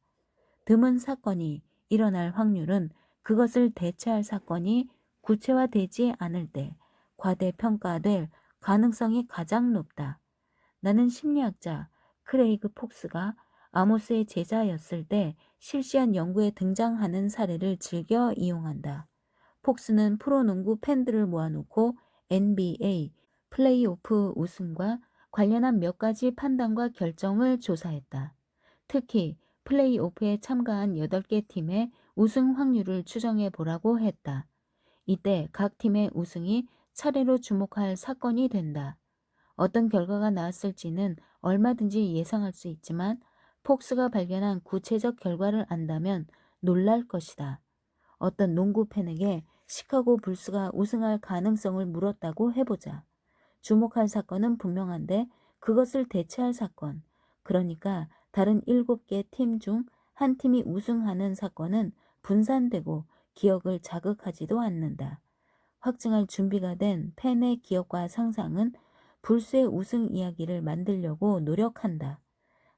드문 사건이 일어날 확률은 그것을 대체할 사건이 구체화되지 않을 때 과대평가될 가능성이 가장 높다. 나는 심리학자 크레이그 폭스가 아모스의 제자였을 때 실시한 연구에 등장하는 사례를 즐겨 이용한다. 폭스는 프로농구 팬들을 모아놓고 NBA 플레이오프 우승과 관련한 몇 가지 판단과 결정을 조사했다. 특히 플레이오프에 참가한 8개 팀의 우승 확률을 추정해 보라고 했다. 이때 각 팀의 우승이 차례로 주목할 사건이 된다. 어떤 결과가 나왔을지는 얼마든지 예상할 수 있지만 폭스가 발견한 구체적 결과를 안다면 놀랄 것이다. 어떤 농구 팬에게 시카고 불스가 우승할 가능성을 물었다고 해보자. 주목할 사건은 분명한데 그것을 대체할 사건, 그러니까 다른 7개 팀 중 한 팀이 우승하는 사건은 분산되고 기억을 자극하지도 않는다. 확증할 준비가 된 팬의 기억과 상상은 불스의 우승 이야기를 만들려고 노력한다.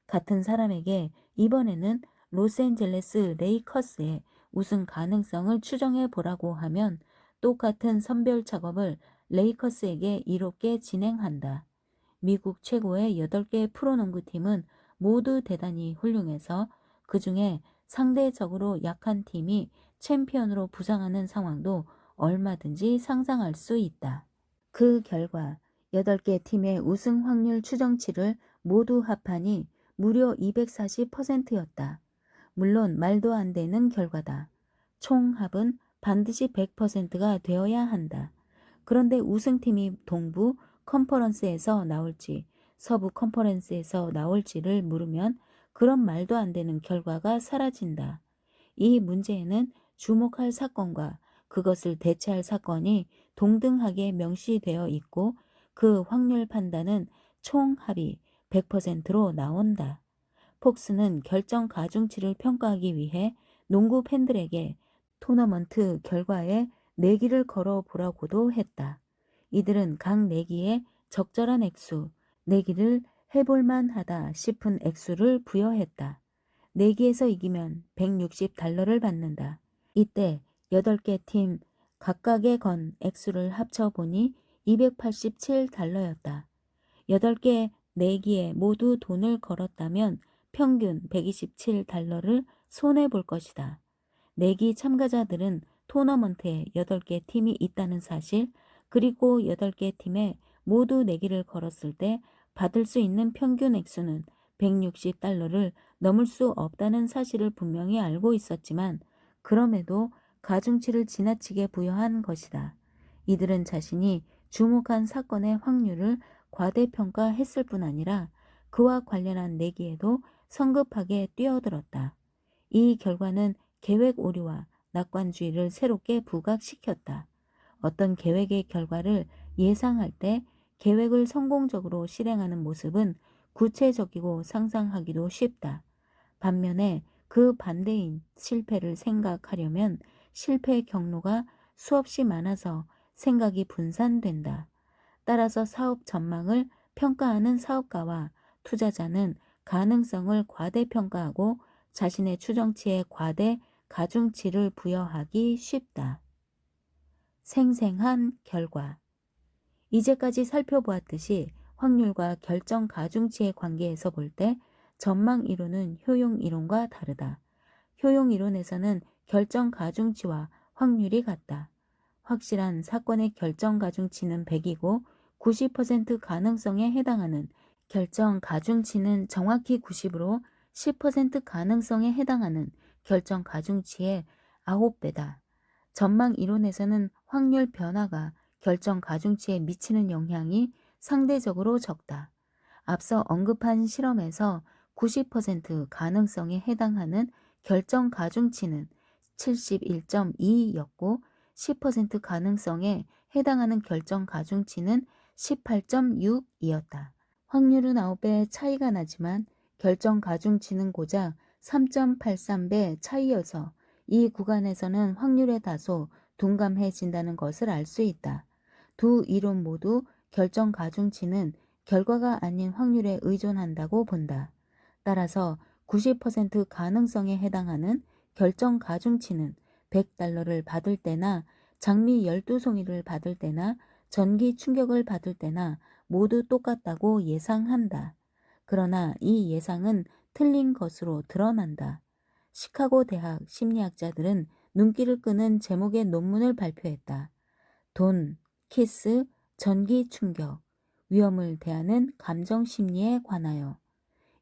같은 사람에게 이번에는 로스앤젤레스 레이커스의 우승 가능성을 추정해 보라고 하면 똑같은 선별 작업을 레이커스에게 이롭게 진행한다. 미국 최고의 8개 프로농구팀은 모두 대단히 훌륭해서 그 중에 상대적으로 약한 팀이 챔피언으로 부상하는 상황도 얼마든지 상상할 수 있다. 그 결과 8개 팀의 우승 확률 추정치를 모두 합하니 무려 240%였다. 물론 말도 안 되는 결과다. 총합은 반드시 100%가 되어야 한다. 그런데 우승팀이 동부 컨퍼런스에서 나올지 서부 컨퍼런스에서 나올지를 물으면 그런 말도 안 되는 결과가 사라진다. 이 문제에는 주목할 사건과 그것을 대체할 사건이 동등하게 명시되어 있고 그 확률 판단은 총합이 100%로 나온다. 폭스는 결정 가중치를 평가하기 위해 농구 팬들에게 토너먼트 결과에 내기를 걸어 보라고도 했다. 이들은 각 내기에 적절한 액수, 내기를 해볼만 하다 싶은 액수를 부여했다. 내기에서 이기면 160달러를 받는다. 이때 8개 팀 각각의 건 액수를 합쳐보니 287달러였다. 8개 내기에 모두 돈을 걸었다면 평균 127달러를 손해볼 것이다. 내기 참가자들은 토너먼트에 8개 팀이 있다는 사실, 그리고 8개 팀에 모두 내기를 걸었을 때 받을 수 있는 평균 액수는 160달러를 넘을 수 없다는 사실을 분명히 알고 있었지만 그럼에도 가중치를 지나치게 부여한 것이다. 이들은 자신이 주목한 사건의 확률을 과대평가했을 뿐 아니라 그와 관련한 내기에도 성급하게 뛰어들었다. 이 결과는 계획 오류와 낙관주의를 새롭게 부각시켰다. 어떤 계획의 결과를 예상할 때 계획을 성공적으로 실행하는 모습은 구체적이고 상상하기도 쉽다. 반면에 그 반대인 실패를 생각하려면 실패 경로가 수없이 많아서 생각이 분산된다. 따라서 사업 전망을 평가하는 사업가와 투자자는 가능성을 과대평가하고 자신의 추정치에 과대 가중치를 부여하기 쉽다. 생생한 결과. 이제까지 살펴보았듯이 확률과 결정 가중치의 관계에서 볼 때 전망 이론은 효용 이론과 다르다. 효용 이론에서는 결정 가중치와 확률이 같다. 확실한 사건의 결정 가중치는 100이고 90% 가능성에 해당하는 결정 가중치는 정확히 90으로 10% 가능성에 해당하는 결정 가중치의 9배다. 전망 이론에서는 확률 변화가 결정 가중치에 미치는 영향이 상대적으로 적다. 앞서 언급한 실험에서 90% 가능성에 해당하는 결정 가중치는 71.2였고 10% 가능성에 해당하는 결정 가중치는 18.6이었다. 확률은 9배 차이가 나지만 결정 가중치는 고작 3.83배 차이여서 이 구간에서는 확률에 다소 둔감해진다는 것을 알 수 있다. 두 이론 모두 결정 가중치는 결과가 아닌 확률에 의존한다고 본다. 따라서 90% 가능성에 해당하는 결정 가중치는 100달러를 받을 때나 장미 12송이를 받을 때나 전기 충격을 받을 때나 모두 똑같다고 예상한다. 그러나 이 예상은 틀린 것으로 드러난다. 시카고 대학 심리학자들은 눈길을 끄는 제목의 논문을 발표했다. 돈, 키스, 전기 충격, 위험을 대하는 감정 심리에 관하여.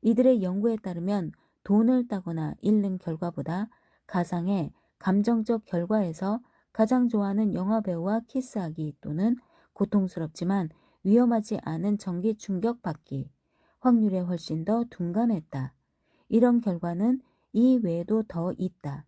이들의 연구에 따르면 돈을 따거나 잃는 결과보다 가상의 감정적 결과에서 가장 좋아하는 영화배우와 키스하기 또는 고통스럽지만 위험하지 않은 전기 충격 받기 확률에 훨씬 더 둔감했다. 이런 결과는 이 외에도 더 있다.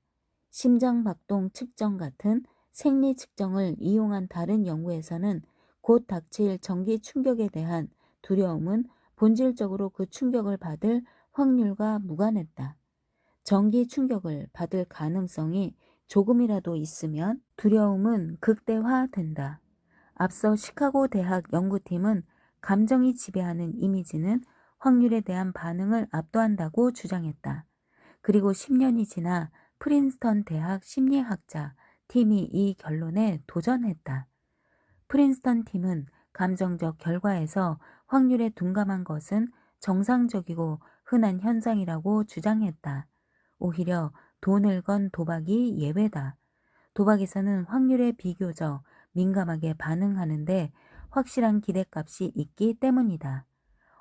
심장박동 측정 같은 생리 측정을 이용한 다른 연구에서는 곧 닥칠 전기 충격에 대한 두려움은 본질적으로 그 충격을 받을 확률과 무관했다. 전기 충격을 받을 가능성이 조금이라도 있으면 두려움은 극대화된다. 앞서 시카고 대학 연구팀은 감정이 지배하는 이미지는 확률에 대한 반응을 압도한다고 주장했다. 그리고 10년이 지나 프린스턴 대학 심리학자 팀이 이 결론에 도전했다. 프린스턴 팀은 감정적 결과에서 확률에 둔감한 것은 정상적이고 흔한 현상이라고 주장했다. 오히려 돈을 건 도박이 예외다. 도박에서는 확률에 비교적 민감하게 반응하는데 확실한 기대값이 있기 때문이다.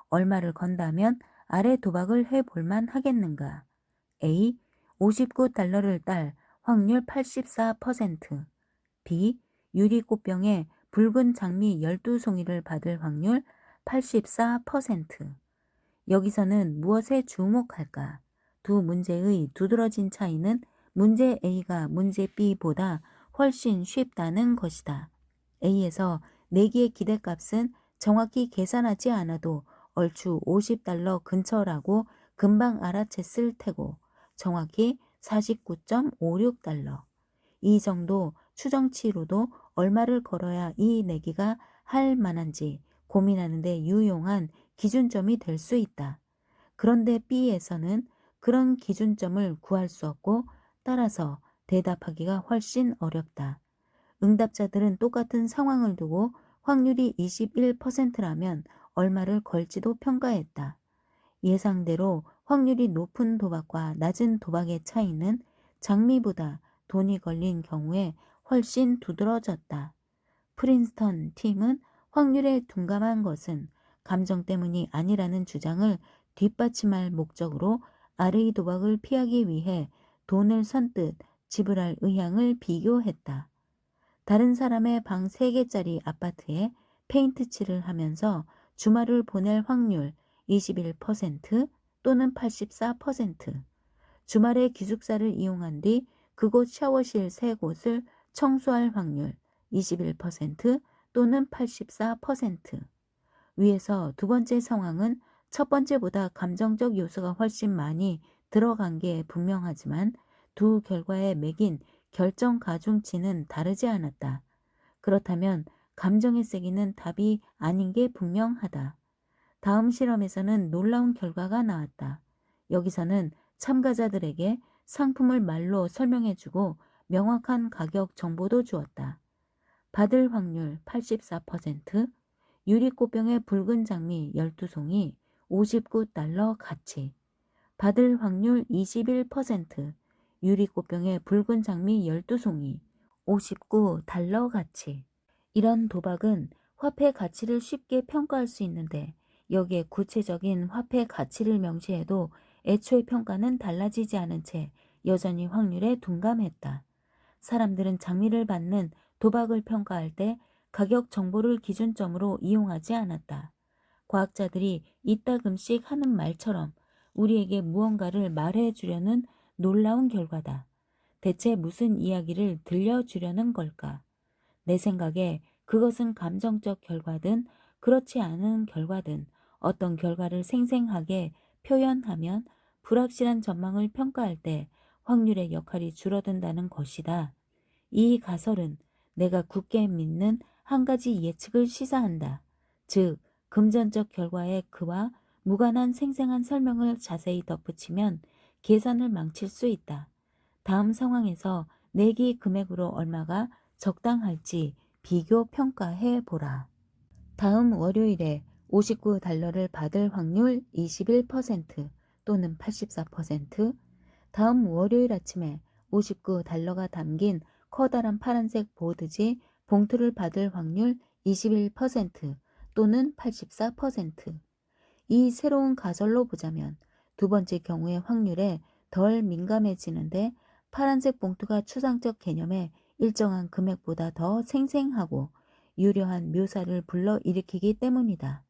얼마를 건다면 아래 도박을 해볼만 하겠는가? A. 59달러를 딸 확률 84%. B. 유리꽃병에 붉은 장미 12송이를 받을 확률 84%. 여기서는 무엇에 주목할까? 두 문제의 두드러진 차이는 문제 A가 문제 B보다 훨씬 쉽다는 것이다. A에서 내기의 기대값은 정확히 계산하지 않아도 얼추 50달러 근처라고 금방 알아챘을 테고 정확히 49.56달러. 이 정도 추정치로도 얼마를 걸어야 이 내기가 할 만한지 고민하는 데 유용한 기준점이 될 수 있다. 그런데 B에서는 그런 기준점을 구할 수 없고 따라서 대답하기가 훨씬 어렵다. 응답자들은 똑같은 상황을 두고 확률이 21%라면 얼마를 걸지도 평가했다. 예상대로 확률이 높은 도박과 낮은 도박의 차이는 장미보다 돈이 걸린 경우에 훨씬 두드러졌다. 프린스턴 팀은 확률에 둔감한 것은 감정 때문이 아니라는 주장을 뒷받침할 목적으로 아르이 도박을 피하기 위해 돈을 선뜻 지불할 의향을 비교했다. 다른 사람의 방 3개짜리 아파트에 페인트 칠을 하면서 주말을 보낼 확률 21% 또는 84%, 주말에 기숙사를 이용한 뒤 그곳 샤워실 3곳을 청소할 확률 21% 또는 84%. 위에서 두 번째 상황은 첫 번째보다 감정적 요소가 훨씬 많이 들어간 게 분명하지만 두 결과에 매긴 결정 가중치는 다르지 않았다. 그렇다면 감정의 세기는 답이 아닌 게 분명하다. 다음 실험에서는 놀라운 결과가 나왔다. 여기서는 참가자들에게 상품을 말로 설명해주고 명확한 가격 정보도 주었다. 받을 확률 84%, 유리꽃병의 붉은 장미 12송이 59달러 가치, 받을 확률 21%, 유리꽃병의 붉은 장미 12송이 59달러 가치. 이런 도박은 화폐 가치를 쉽게 평가할 수 있는데 여기에 구체적인 화폐 가치를 명시해도 애초의 평가는 달라지지 않은 채 여전히 확률에 둔감했다. 사람들은 장미를 받는 도박을 평가할 때 가격 정보를 기준점으로 이용하지 않았다. 과학자들이 이따금씩 하는 말처럼 우리에게 무언가를 말해주려는 놀라운 결과다. 대체 무슨 이야기를 들려주려는 걸까? 내 생각에 그것은 감정적 결과든 그렇지 않은 결과든 어떤 결과를 생생하게 표현하면 불확실한 전망을 평가할 때 확률의 역할이 줄어든다는 것이다. 이 가설은 내가 굳게 믿는 한 가지 예측을 시사한다. 즉, 금전적 결과에 그와 무관한 생생한 설명을 자세히 덧붙이면 계산을 망칠 수 있다. 다음 상황에서 내기 금액으로 얼마가 적당할지 비교 평가해 보라. 다음 월요일에 59달러를 받을 확률 21% 또는 84%, 다음 월요일 아침에 59달러가 담긴 커다란 파란색 보드지 봉투를 받을 확률 21% 또는 84%. 이 새로운 가설로 보자면 두 번째 경우의 확률에 덜 민감해지는데 파란색 봉투가 추상적 개념에 일정한 금액보다 더 생생하고 유려한 묘사를 불러일으키기 때문이다.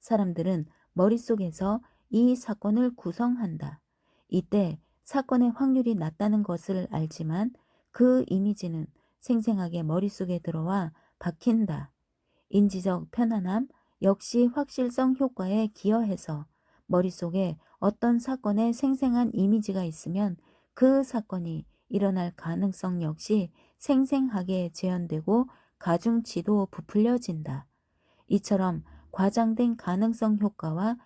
사람들은 머릿속에서 이 사건을 구성한다. 이때 사건의 확률이 낮다는 것을 알지만 그 이미지는 생생하게 머릿속에 들어와 박힌다. 인지적 편안함 역시 확실성 효과에 기여해서 머릿속에 어떤 사건의 생생한 이미지가 있으면 그 사건이 일어날 가능성 역시 생생하게 재현되고 가중치도 부풀려진다. 이처럼 과장된 가능성 효과와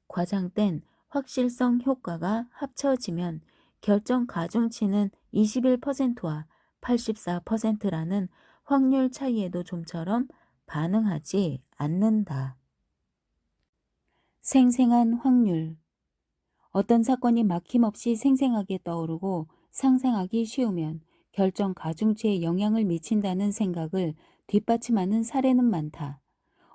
과장된 확실성 효과가 합쳐지면 결정 가중치는 21%와 84%라는 확률 차이에도 좀처럼 반응하지 않는다. 생생한 확률. 어떤 사건이 막힘없이 생생하게 떠오르고 상상하기 쉬우면 결정 가중치에 영향을 미친다는 생각을 뒷받침하는 사례는 많다.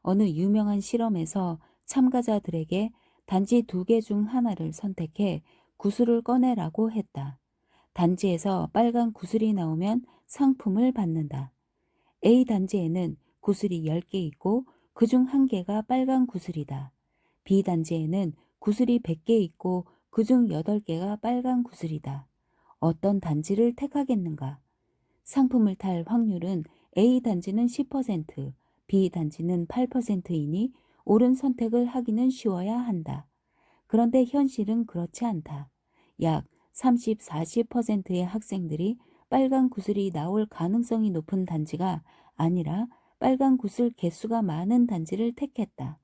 어느 유명한 실험에서 참가자들에게 단지 2개 중 하나를 선택해 구슬을 꺼내라고 했다. 단지에서 빨간 구슬이 나오면 상품을 받는다. A 단지에는 구슬이 10개 있고 그중 1개가 빨간 구슬이다. B 단지에는 구슬이 100개 있고 그중 8개가 빨간 구슬이다. 어떤 단지를 택하겠는가? 상품을 탈 확률은 A 단지는 10%, B 단지는 8%이니 옳은 선택을 하기는 쉬워야 한다. 그런데 현실은 그렇지 않다. 약 30, 40%의 학생들이 빨간 구슬이 나올 가능성이 높은 단지가 아니라 빨간 구슬 개수가 많은 단지를 택했다.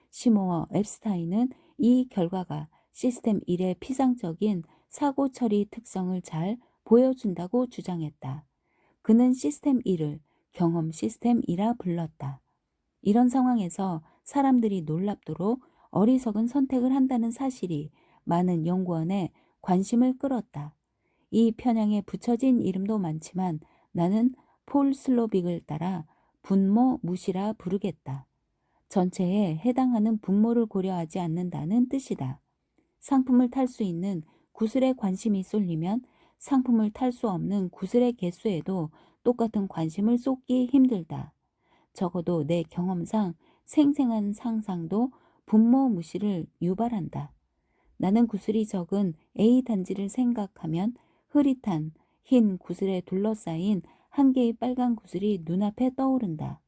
시모어 앱스타인은 이 결과가 시스템 1의 피상적인 사고 처리 특성을 잘 보여준다고 주장했다. 그는 시스템 1을 경험 시스템 2라 불렀다. 이런 상황에서 사람들이 놀랍도록 어리석은 선택을 한다는 사실이 많은 연구원의 관심을 끌었다. 이 편향에 붙여진 이름도 많지만 나는 폴 슬로빅을 따라 분모 무시라 부르겠다. 전체에 해당하는 분모를 고려하지 않는다는 뜻이다. 상품을 탈 수 있는 구슬에 관심이 쏠리면 상품을 탈 수 없는 구슬의 개수에도 똑같은 관심을 쏟기 힘들다. 적어도 내 경험상 생생한 상상도 분모 무시를 유발한다. 나는 구슬이 적은 A 단지를 생각하면 흐릿한 흰 구슬에 둘러싸인 1개의 빨간 구슬이 눈앞에 떠오른다.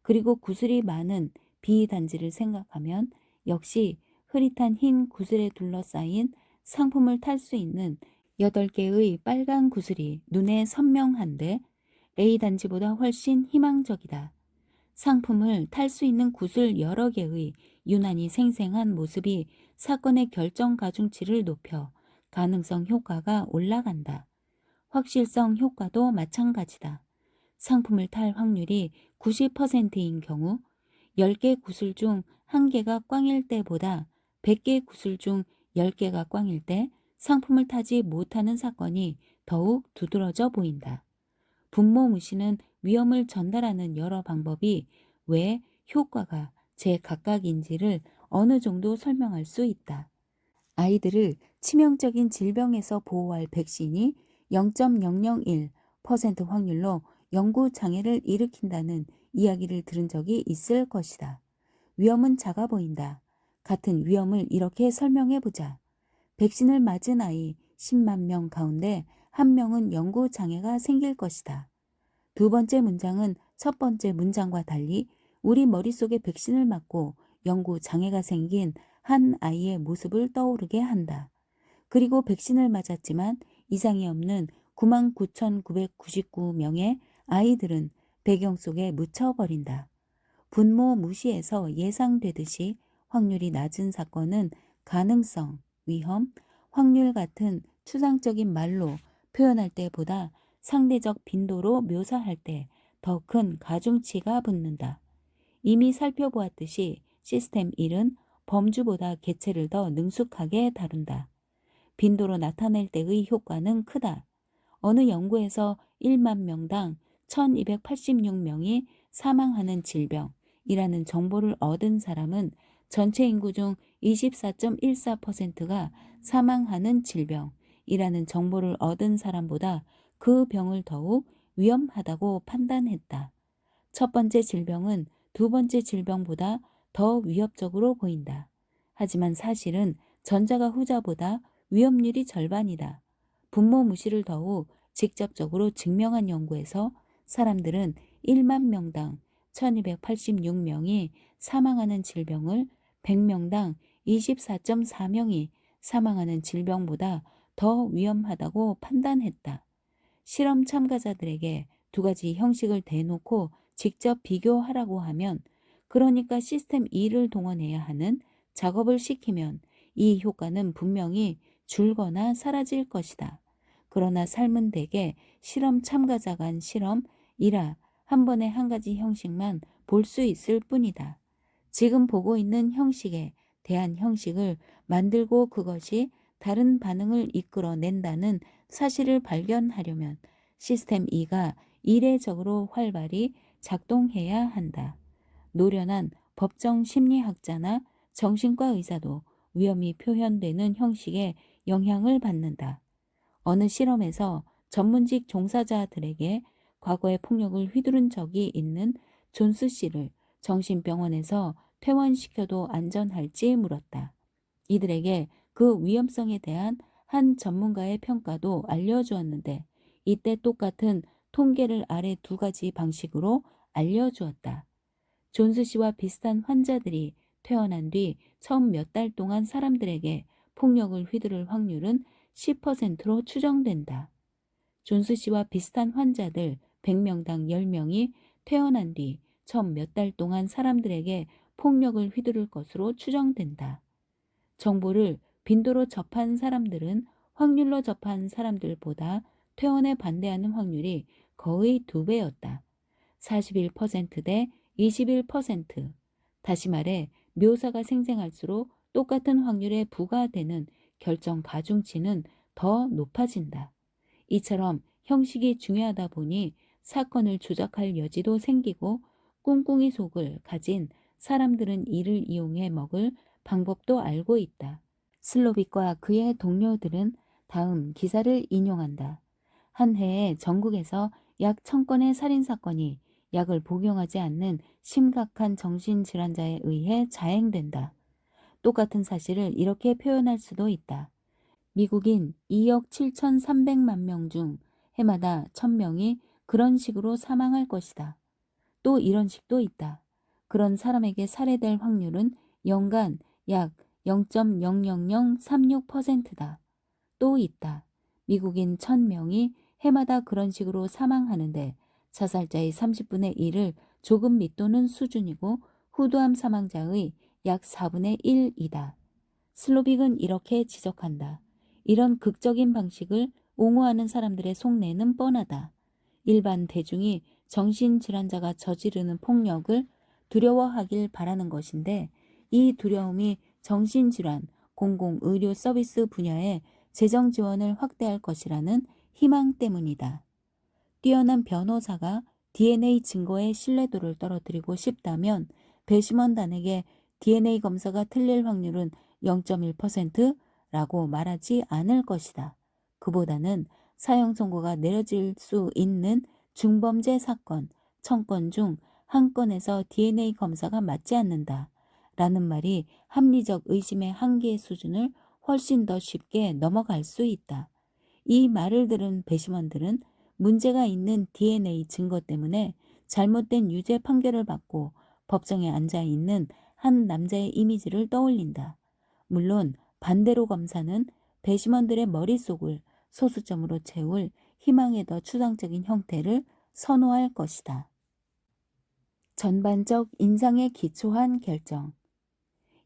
그리고 구슬이 많은 B 단지를 생각하면 역시 흐릿한 흰 구슬에 둘러싸인 상품을 탈 수 있는 8개의 빨간 구슬이 눈에 선명한데 A 단지보다 훨씬 희망적이다. 상품을 탈 수 있는 구슬 여러 개의 유난히 생생한 모습이 사건의 결정 가중치를 높여 가능성 효과가 올라간다. 확실성 효과도 마찬가지다. 상품을 탈 확률이 90%인 경우 10개 구슬 중 1개가 꽝일 때보다 100개 구슬 중 10개가 꽝일 때 상품을 타지 못하는 사건이 더욱 두드러져 보인다. 분모 무시는 위험을 전달하는 여러 방법이 왜 효과가 제각각인지를 어느 정도 설명할 수 있다. 아이들을 치명적인 질병에서 보호할 백신이 0.001% 확률로 영구 장애를 일으킨다는 이야기를 들은 적이 있을 것이다. 위험은 작아 보인다. 같은 위험을 이렇게 설명해 보자. 백신을 맞은 아이 10만 명 가운데 1명은 영구 장애가 생길 것이다. 두 번째 문장은 첫 번째 문장과 달리 우리 머릿속에 백신을 맞고 영구 장애가 생긴 한 아이의 모습을 떠오르게 한다. 그리고 백신을 맞았지만 이상이 없는 99,999명의 아이들은 배경 속에 묻혀버린다. 분모 무시에서 예상되듯이 확률이 낮은 사건은 가능성, 위험, 확률 같은 추상적인 말로 표현할 때보다 상대적 빈도로 묘사할 때 더 큰 가중치가 붙는다. 이미 살펴보았듯이 시스템 1은 범주보다 개체를 더 능숙하게 다룬다. 빈도로 나타낼 때의 효과는 크다. 어느 연구에서 1만 명당 1286명이 사망하는 질병이라는 정보를 얻은 사람은 전체 인구 중 24.14%가 사망하는 질병이라는 정보를 얻은 사람보다 그 병을 더욱 위험하다고 판단했다. 첫 번째 질병은 두 번째 질병보다 더 위협적으로 보인다. 하지만 사실은 전자가 후자보다 위험률이 절반이다. 분모 무시를 더욱 직접적으로 증명한 연구에서 사람들은 1만 명당 1286명이 사망하는 질병을 100명당 24.4명이 사망하는 질병보다 더 위험하다고 판단했다. 실험 참가자들에게 두 가지 형식을 대놓고 직접 비교하라고 하면, 그러니까 시스템 2를 동원해야 하는 작업을 시키면 이 효과는 분명히 줄거나 사라질 것이다. 그러나 삶은 대개 실험 참가자 간 실험이라 한 번에 한 가지 형식만 볼 수 있을 뿐이다. 지금 보고 있는 형식에 대한 형식을 만들고 그것이 다른 반응을 이끌어낸다는 사실을 발견하려면 시스템 2가 이례적으로 활발히 작동해야 한다. 노련한 법정 심리학자나 정신과 의사도 위험이 표현되는 형식에 영향을 받는다. 어느 실험에서 전문직 종사자들에게 과거의 폭력을 휘두른 적이 있는 존스 씨를 정신병원에서 퇴원시켜도 안전할지 물었다. 이들에게 그 위험성에 대한 한 전문가의 평가도 알려주었는데, 이때 똑같은 통계를 아래 두 가지 방식으로 알려주었다. 존스 씨와 비슷한 환자들이 퇴원한 뒤 처음 몇 달 동안 사람들에게 폭력을 휘두를 확률은 10%로 추정된다. 존스 씨와 비슷한 환자들 100명당 10명이 퇴원한 뒤 처음 몇 달 동안 사람들에게 폭력을 휘두를 것으로 추정된다. 정보를 빈도로 접한 사람들은 확률로 접한 사람들보다 퇴원에 반대하는 확률이 거의 2배였다. 41%대 21%. 다시 말해 묘사가 생생할수록 똑같은 확률에 부과되는 결정 가중치는 더 높아진다. 이처럼 형식이 중요하다 보니 사건을 조작할 여지도 생기고, 꿍꿍이 속을 가진 사람들은 이를 이용해 먹을 방법도 알고 있다. 슬로빅과 그의 동료들은 다음 기사를 인용한다. 한 해에 전국에서 약 1000건의 살인사건이 약을 복용하지 않는 심각한 정신질환자에 의해 자행된다. 똑같은 사실을 이렇게 표현할 수도 있다. 미국인 2억 7,300만 명 중 해마다 1000명이 그런 식으로 사망할 것이다. 또 이런 식도 있다. 그런 사람에게 살해될 확률은 연간 약 0.00036%다. 또 있다. 미국인 1000명이 해마다 그런 식으로 사망하는데 자살자의 30분의 1을 조금 밑도는 수준이고 후두암 사망자의 약 4분의 1이다. 슬로빅은 이렇게 지적한다. 이런 극적인 방식을 옹호하는 사람들의 속내는 뻔하다. 일반 대중이 정신질환자가 저지르는 폭력을 두려워하길 바라는 것인데, 이 두려움이 정신질환, 공공의료 서비스 분야의 재정 지원을 확대할 것이라는 희망 때문이다. 뛰어난 변호사가 DNA 증거의 신뢰도를 떨어뜨리고 싶다면 배심원단에게 DNA 검사가 틀릴 확률은 0.1%라고 말하지 않을 것이다. 그보다는 사형 선고가 내려질 수 있는 중범죄 사건 1000건 중 한 건에서 DNA 검사가 맞지 않는다 라는 말이 합리적 의심의 한계의 수준을 훨씬 더 쉽게 넘어갈 수 있다. 이 말을 들은 배심원들은 문제가 있는 DNA 증거 때문에 잘못된 유죄 판결을 받고 법정에 앉아 있는 한 남자의 이미지를 떠올린다. 물론 반대로 검사는 배심원들의 머릿속을 소수점으로 채울 희망의 더 추상적인 형태를 선호할 것이다. 전반적 인상에 기초한 결정.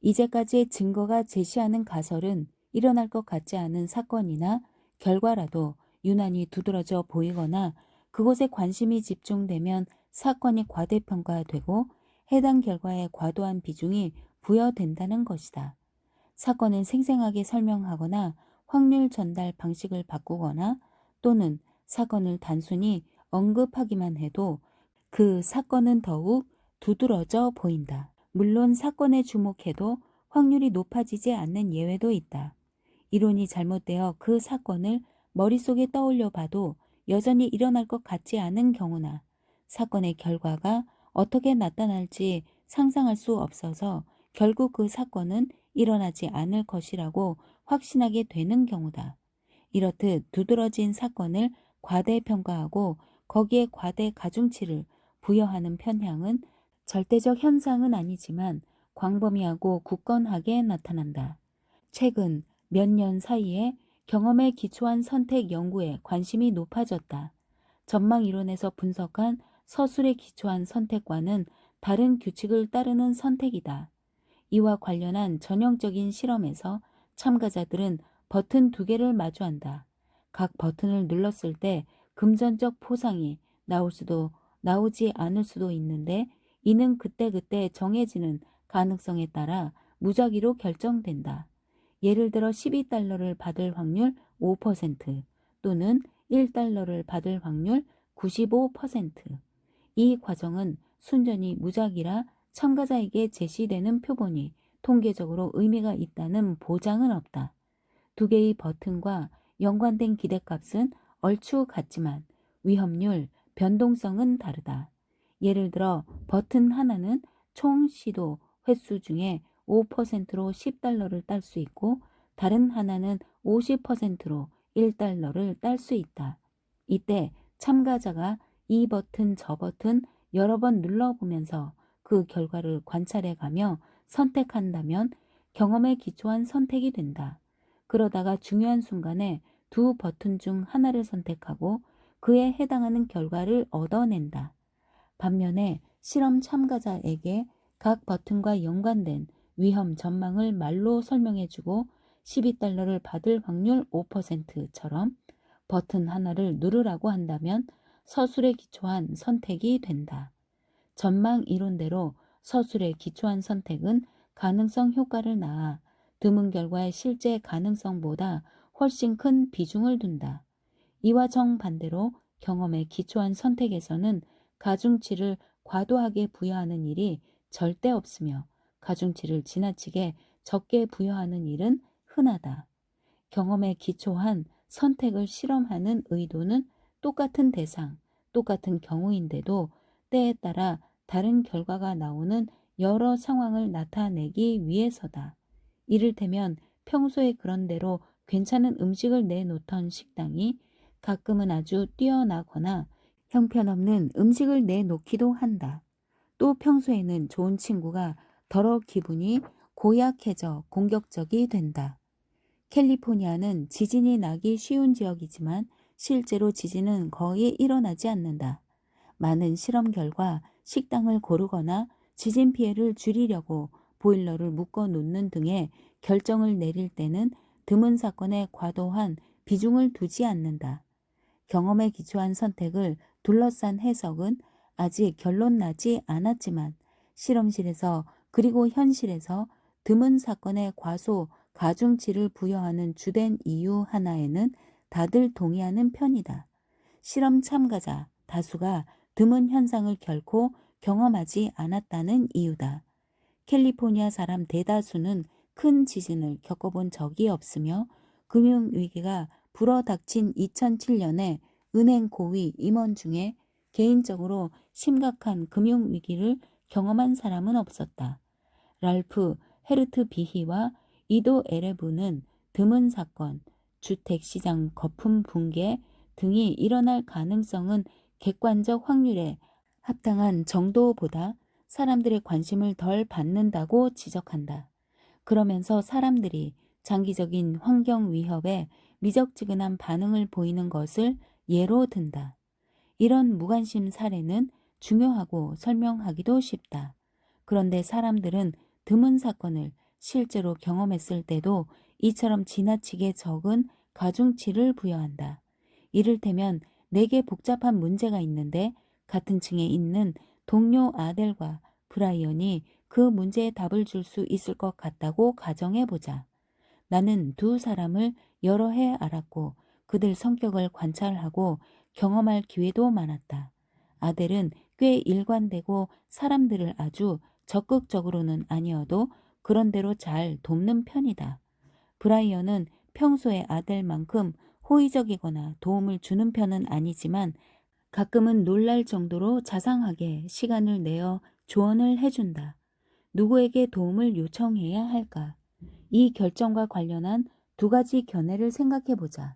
이제까지의 증거가 제시하는 가설은 일어날 것 같지 않은 사건이나 결과라도 유난히 두드러져 보이거나 그곳에 관심이 집중되면 사건이 과대평가되고 해당 결과에 과도한 비중이 부여된다는 것이다. 사건을 생생하게 설명하거나 확률 전달 방식을 바꾸거나 또는 사건을 단순히 언급하기만 해도 그 사건은 더욱 두드러져 보인다. 물론 사건에 주목해도 확률이 높아지지 않는 예외도 있다. 이론이 잘못되어 그 사건을 머릿속에 떠올려 봐도 여전히 일어날 것 같지 않은 경우나 사건의 결과가 어떻게 나타날지 상상할 수 없어서 결국 그 사건은 일어나지 않을 것이라고 확신하게 되는 경우다. 이렇듯 두드러진 사건을 과대평가하고 거기에 과대 가중치를 부여하는 편향은 절대적 현상은 아니지만 광범위하고 굳건하게 나타난다. 최근 몇 년 사이에 경험에 기초한 선택 연구에 관심이 높아졌다. 전망 이론에서 분석한 서술에 기초한 선택과는 다른 규칙을 따르는 선택이다. 이와 관련한 전형적인 실험에서 참가자들은 버튼 두 개를 마주한다. 각 버튼을 눌렀을 때 금전적 포상이 나올 수도 나오지 않을 수도 있는데 이는 그때그때 정해지는 가능성에 따라 무작위로 결정된다. 예를 들어 12달러를 받을 확률 5% 또는 1달러를 받을 확률 95%. 이 과정은 순전히 무작위라 참가자에게 제시되는 표본이 통계적으로 의미가 있다는 보장은 없다. 두 개의 버튼과 연관된 기대값은 얼추 같지만 위험률, 변동성은 다르다. 예를 들어 버튼 하나는 총 시도 횟수 중에 5%로 10달러를 딸 수 있고 다른 하나는 50%로 1달러를 딸 수 있다. 이때 참가자가 이 버튼 저 버튼 여러 번 눌러보면서 그 결과를 관찰해 가며 선택한다면 경험에 기초한 선택이 된다. 그러다가 중요한 순간에 두 버튼 중 하나를 선택하고 그에 해당하는 결과를 얻어낸다. 반면에 실험 참가자에게 각 버튼과 연관된 위험 전망을 말로 설명해주고 12달러를 받을 확률 5%처럼 버튼 하나를 누르라고 한다면 서술에 기초한 선택이 된다. 전망 이론대로 서술에 기초한 선택은 가능성 효과를 낳아 드문 결과의 실제 가능성보다 훨씬 큰 비중을 둔다. 이와 정반대로 경험에 기초한 선택에서는 가중치를 과도하게 부여하는 일이 절대 없으며 가중치를 지나치게 적게 부여하는 일은 흔하다. 경험에 기초한 선택을 실험하는 의도는 똑같은 대상, 똑같은 경우인데도 때에 따라 다른 결과가 나오는 여러 상황을 나타내기 위해서다. 이를테면 평소에 그런 대로 괜찮은 음식을 내놓던 식당이 가끔은 아주 뛰어나거나 형편없는 음식을 내놓기도 한다. 또 평소에는 좋은 친구가 더러 기분이 고약해져 공격적이 된다. 캘리포니아는 지진이 나기 쉬운 지역이지만 실제로 지진은 거의 일어나지 않는다. 많은 실험 결과 식당을 고르거나 지진 피해를 줄이려고 보일러를 묶어 놓는 등의 결정을 내릴 때는 드문 사건에 과도한 비중을 두지 않는다. 경험에 기초한 선택을 둘러싼 해석은 아직 결론 나지 않았지만 실험실에서 그리고 현실에서 드문 사건에 과소 가중치를 부여하는 주된 이유 하나에는 다들 동의하는 편이다. 실험 참가자 다수가 드문 현상을 결코 경험하지 않았다는 이유다. 캘리포니아 사람 대다수는 큰 지진을 겪어본 적이 없으며 금융위기가 불어닥친 2007년에 은행 고위 임원 중에 개인적으로 심각한 금융위기를 경험한 사람은 없었다. 랄프 헤르트 비히와 이도 에레브는 드문 사건, 주택시장 거품 붕괴 등이 일어날 가능성은 객관적 확률에 합당한 정도보다 사람들의 관심을 덜 받는다고 지적한다. 그러면서 사람들이 장기적인 환경 위협에 미적지근한 반응을 보이는 것을 예로 든다. 이런 무관심 사례는 중요하고 설명하기도 쉽다. 그런데 사람들은 드문 사건을 실제로 경험했을 때도 이처럼 지나치게 적은 가중치를 부여한다. 이를테면 내게 복잡한 문제가 있는데 같은 층에 있는 동료 아델과 브라이언이 그 문제에 답을 줄 수 있을 것 같다고 가정해보자. 나는 두 사람을 여러 해 알았고 그들 성격을 관찰하고 경험할 기회도 많았다. 아델은 꽤 일관되고 사람들을 아주 적극적으로는 아니어도 그런대로 잘 돕는 편이다. 브라이언은 평소에 아델만큼 호의적이거나 도움을 주는 편은 아니지만 가끔은 놀랄 정도로 자상하게 시간을 내어 조언을 해준다. 누구에게 도움을 요청해야 할까? 이 결정과 관련한 두 가지 견해를 생각해 보자.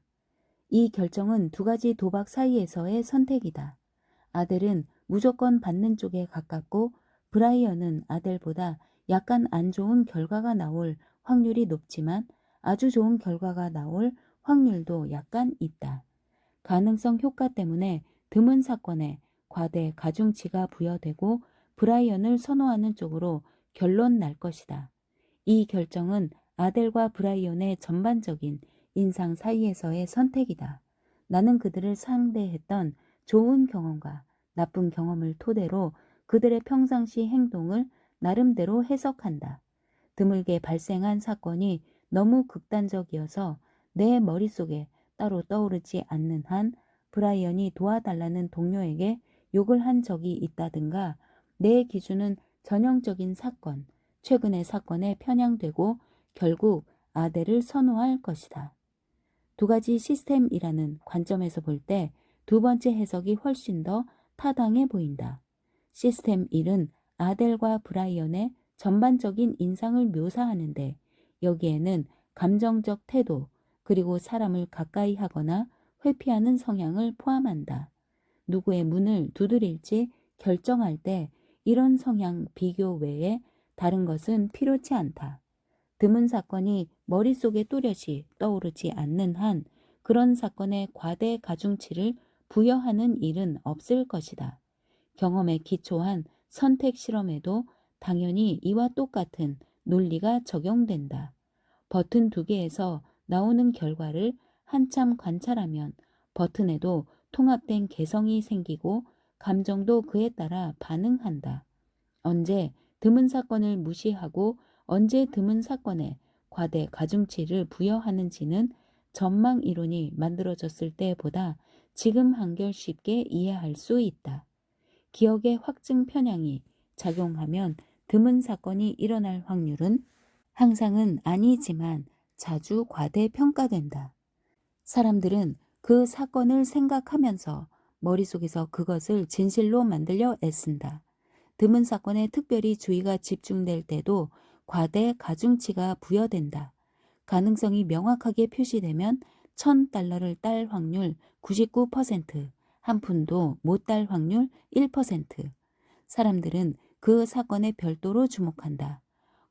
이 결정은 두 가지 도박 사이에서의 선택이다. 아델은 무조건 받는 쪽에 가깝고 브라이언은 아델보다 약간 안 좋은 결과가 나올 확률이 높지만 아주 좋은 결과가 나올 확률도 약간 있다. 가능성 효과 때문에 드문 사건에 과대 가중치가 부여되고 브라이언을 선호하는 쪽으로 결론 날 것이다. 이 결정은 아델과 브라이언의 전반적인 인상 사이에서의 선택이다. 나는 그들을 상대했던 좋은 경험과 나쁜 경험을 토대로 그들의 평상시 행동을 나름대로 해석한다. 드물게 발생한 사건이 너무 극단적이어서 내 머릿속에 따로 떠오르지 않는 한 브라이언이 도와달라는 동료에게 욕을 한 적이 있다든가 내 기준은 전형적인 사건, 최근의 사건에 편향되고 결국 아델을 선호할 것이다. 두 가지 시스템이라는 관점에서 볼 때 두 번째 해석이 훨씬 더 타당해 보인다. 시스템 1은 아델과 브라이언의 전반적인 인상을 묘사하는데 여기에는 감정적 태도 그리고 사람을 가까이 하거나 회피하는 성향을 포함한다. 누구의 문을 두드릴지 결정할 때 이런 성향 비교 외에 다른 것은 필요치 않다. 드문 사건이 머릿속에 뚜렷이 떠오르지 않는 한 그런 사건에 과대 가중치를 부여하는 일은 없을 것이다. 경험에 기초한 선택 실험에도 당연히 이와 똑같은 논리가 적용된다. 버튼 두 개에서 나오는 결과를 한참 관찰하면 버튼에도 통합된 개성이 생기고 감정도 그에 따라 반응한다. 언제 드문 사건을 무시하고 언제 드문 사건에 과대 가중치를 부여하는지는 전망 이론이 만들어졌을 때보다 지금 한결 쉽게 이해할 수 있다. 기억의 확증 편향이 작용하면 드문 사건이 일어날 확률은 항상은 아니지만 자주 과대평가된다. 사람들은 그 사건을 생각하면서 머릿속에서 그것을 진실로 만들려 애쓴다. 드문 사건에 특별히 주의가 집중될 때도 과대 가중치가 부여된다. 가능성이 명확하게 표시되면 $1,000를 딸 확률 99%, 한 푼도 못 딸 확률 1%. 사람들은 그 사건에 별도로 주목한다.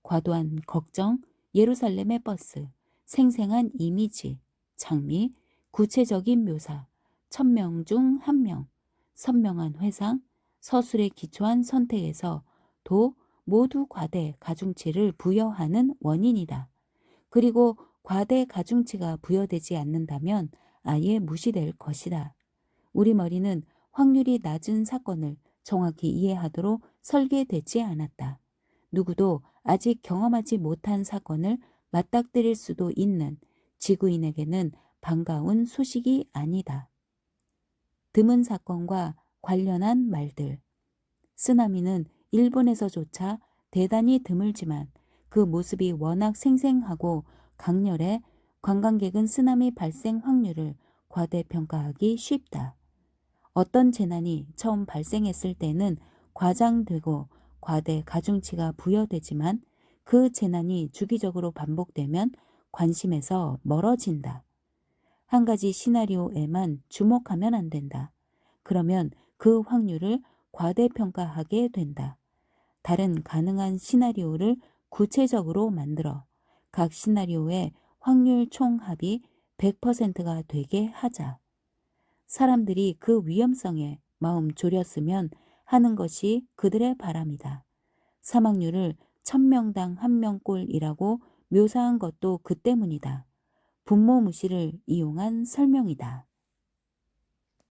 과도한 걱정, 예루살렘의 버스, 생생한 이미지, 장미, 구체적인 묘사, 1,000명 중 1명, 선명한 회상, 서술에 기초한 선택에서 도 모두 과대 가중치를 부여하는 원인이다. 그리고 과대 가중치가 부여되지 않는다면 아예 무시될 것이다. 우리 머리는 확률이 낮은 사건을 정확히 이해하도록 설계되지 않았다. 누구도 아직 경험하지 못한 사건을 맞닥뜨릴 수도 있는 지구인에게는 반가운 소식이 아니다. 드문 사건과 관련한 말들. 쓰나미는 일본에서조차 대단히 드물지만 그 모습이 워낙 생생하고 강렬해 관광객은 쓰나미 발생 확률을 과대평가하기 쉽다. 어떤 재난이 처음 발생했을 때는 과장되고 과대 가중치가 부여되지만 그 재난이 주기적으로 반복되면 관심에서 멀어진다. 한 가지 시나리오에만 주목하면 안 된다. 그러면 그 확률을 과대평가하게 된다. 다른 가능한 시나리오를 구체적으로 만들어 각 시나리오의 확률 총합이 100%가 되게 하자. 사람들이 그 위험성에 마음 졸였으면 하는 것이 그들의 바람이다. 사망률을 1,000명당 1명꼴이라고 묘사한 것도 그 때문이다. 분모무시를 이용한 설명이다.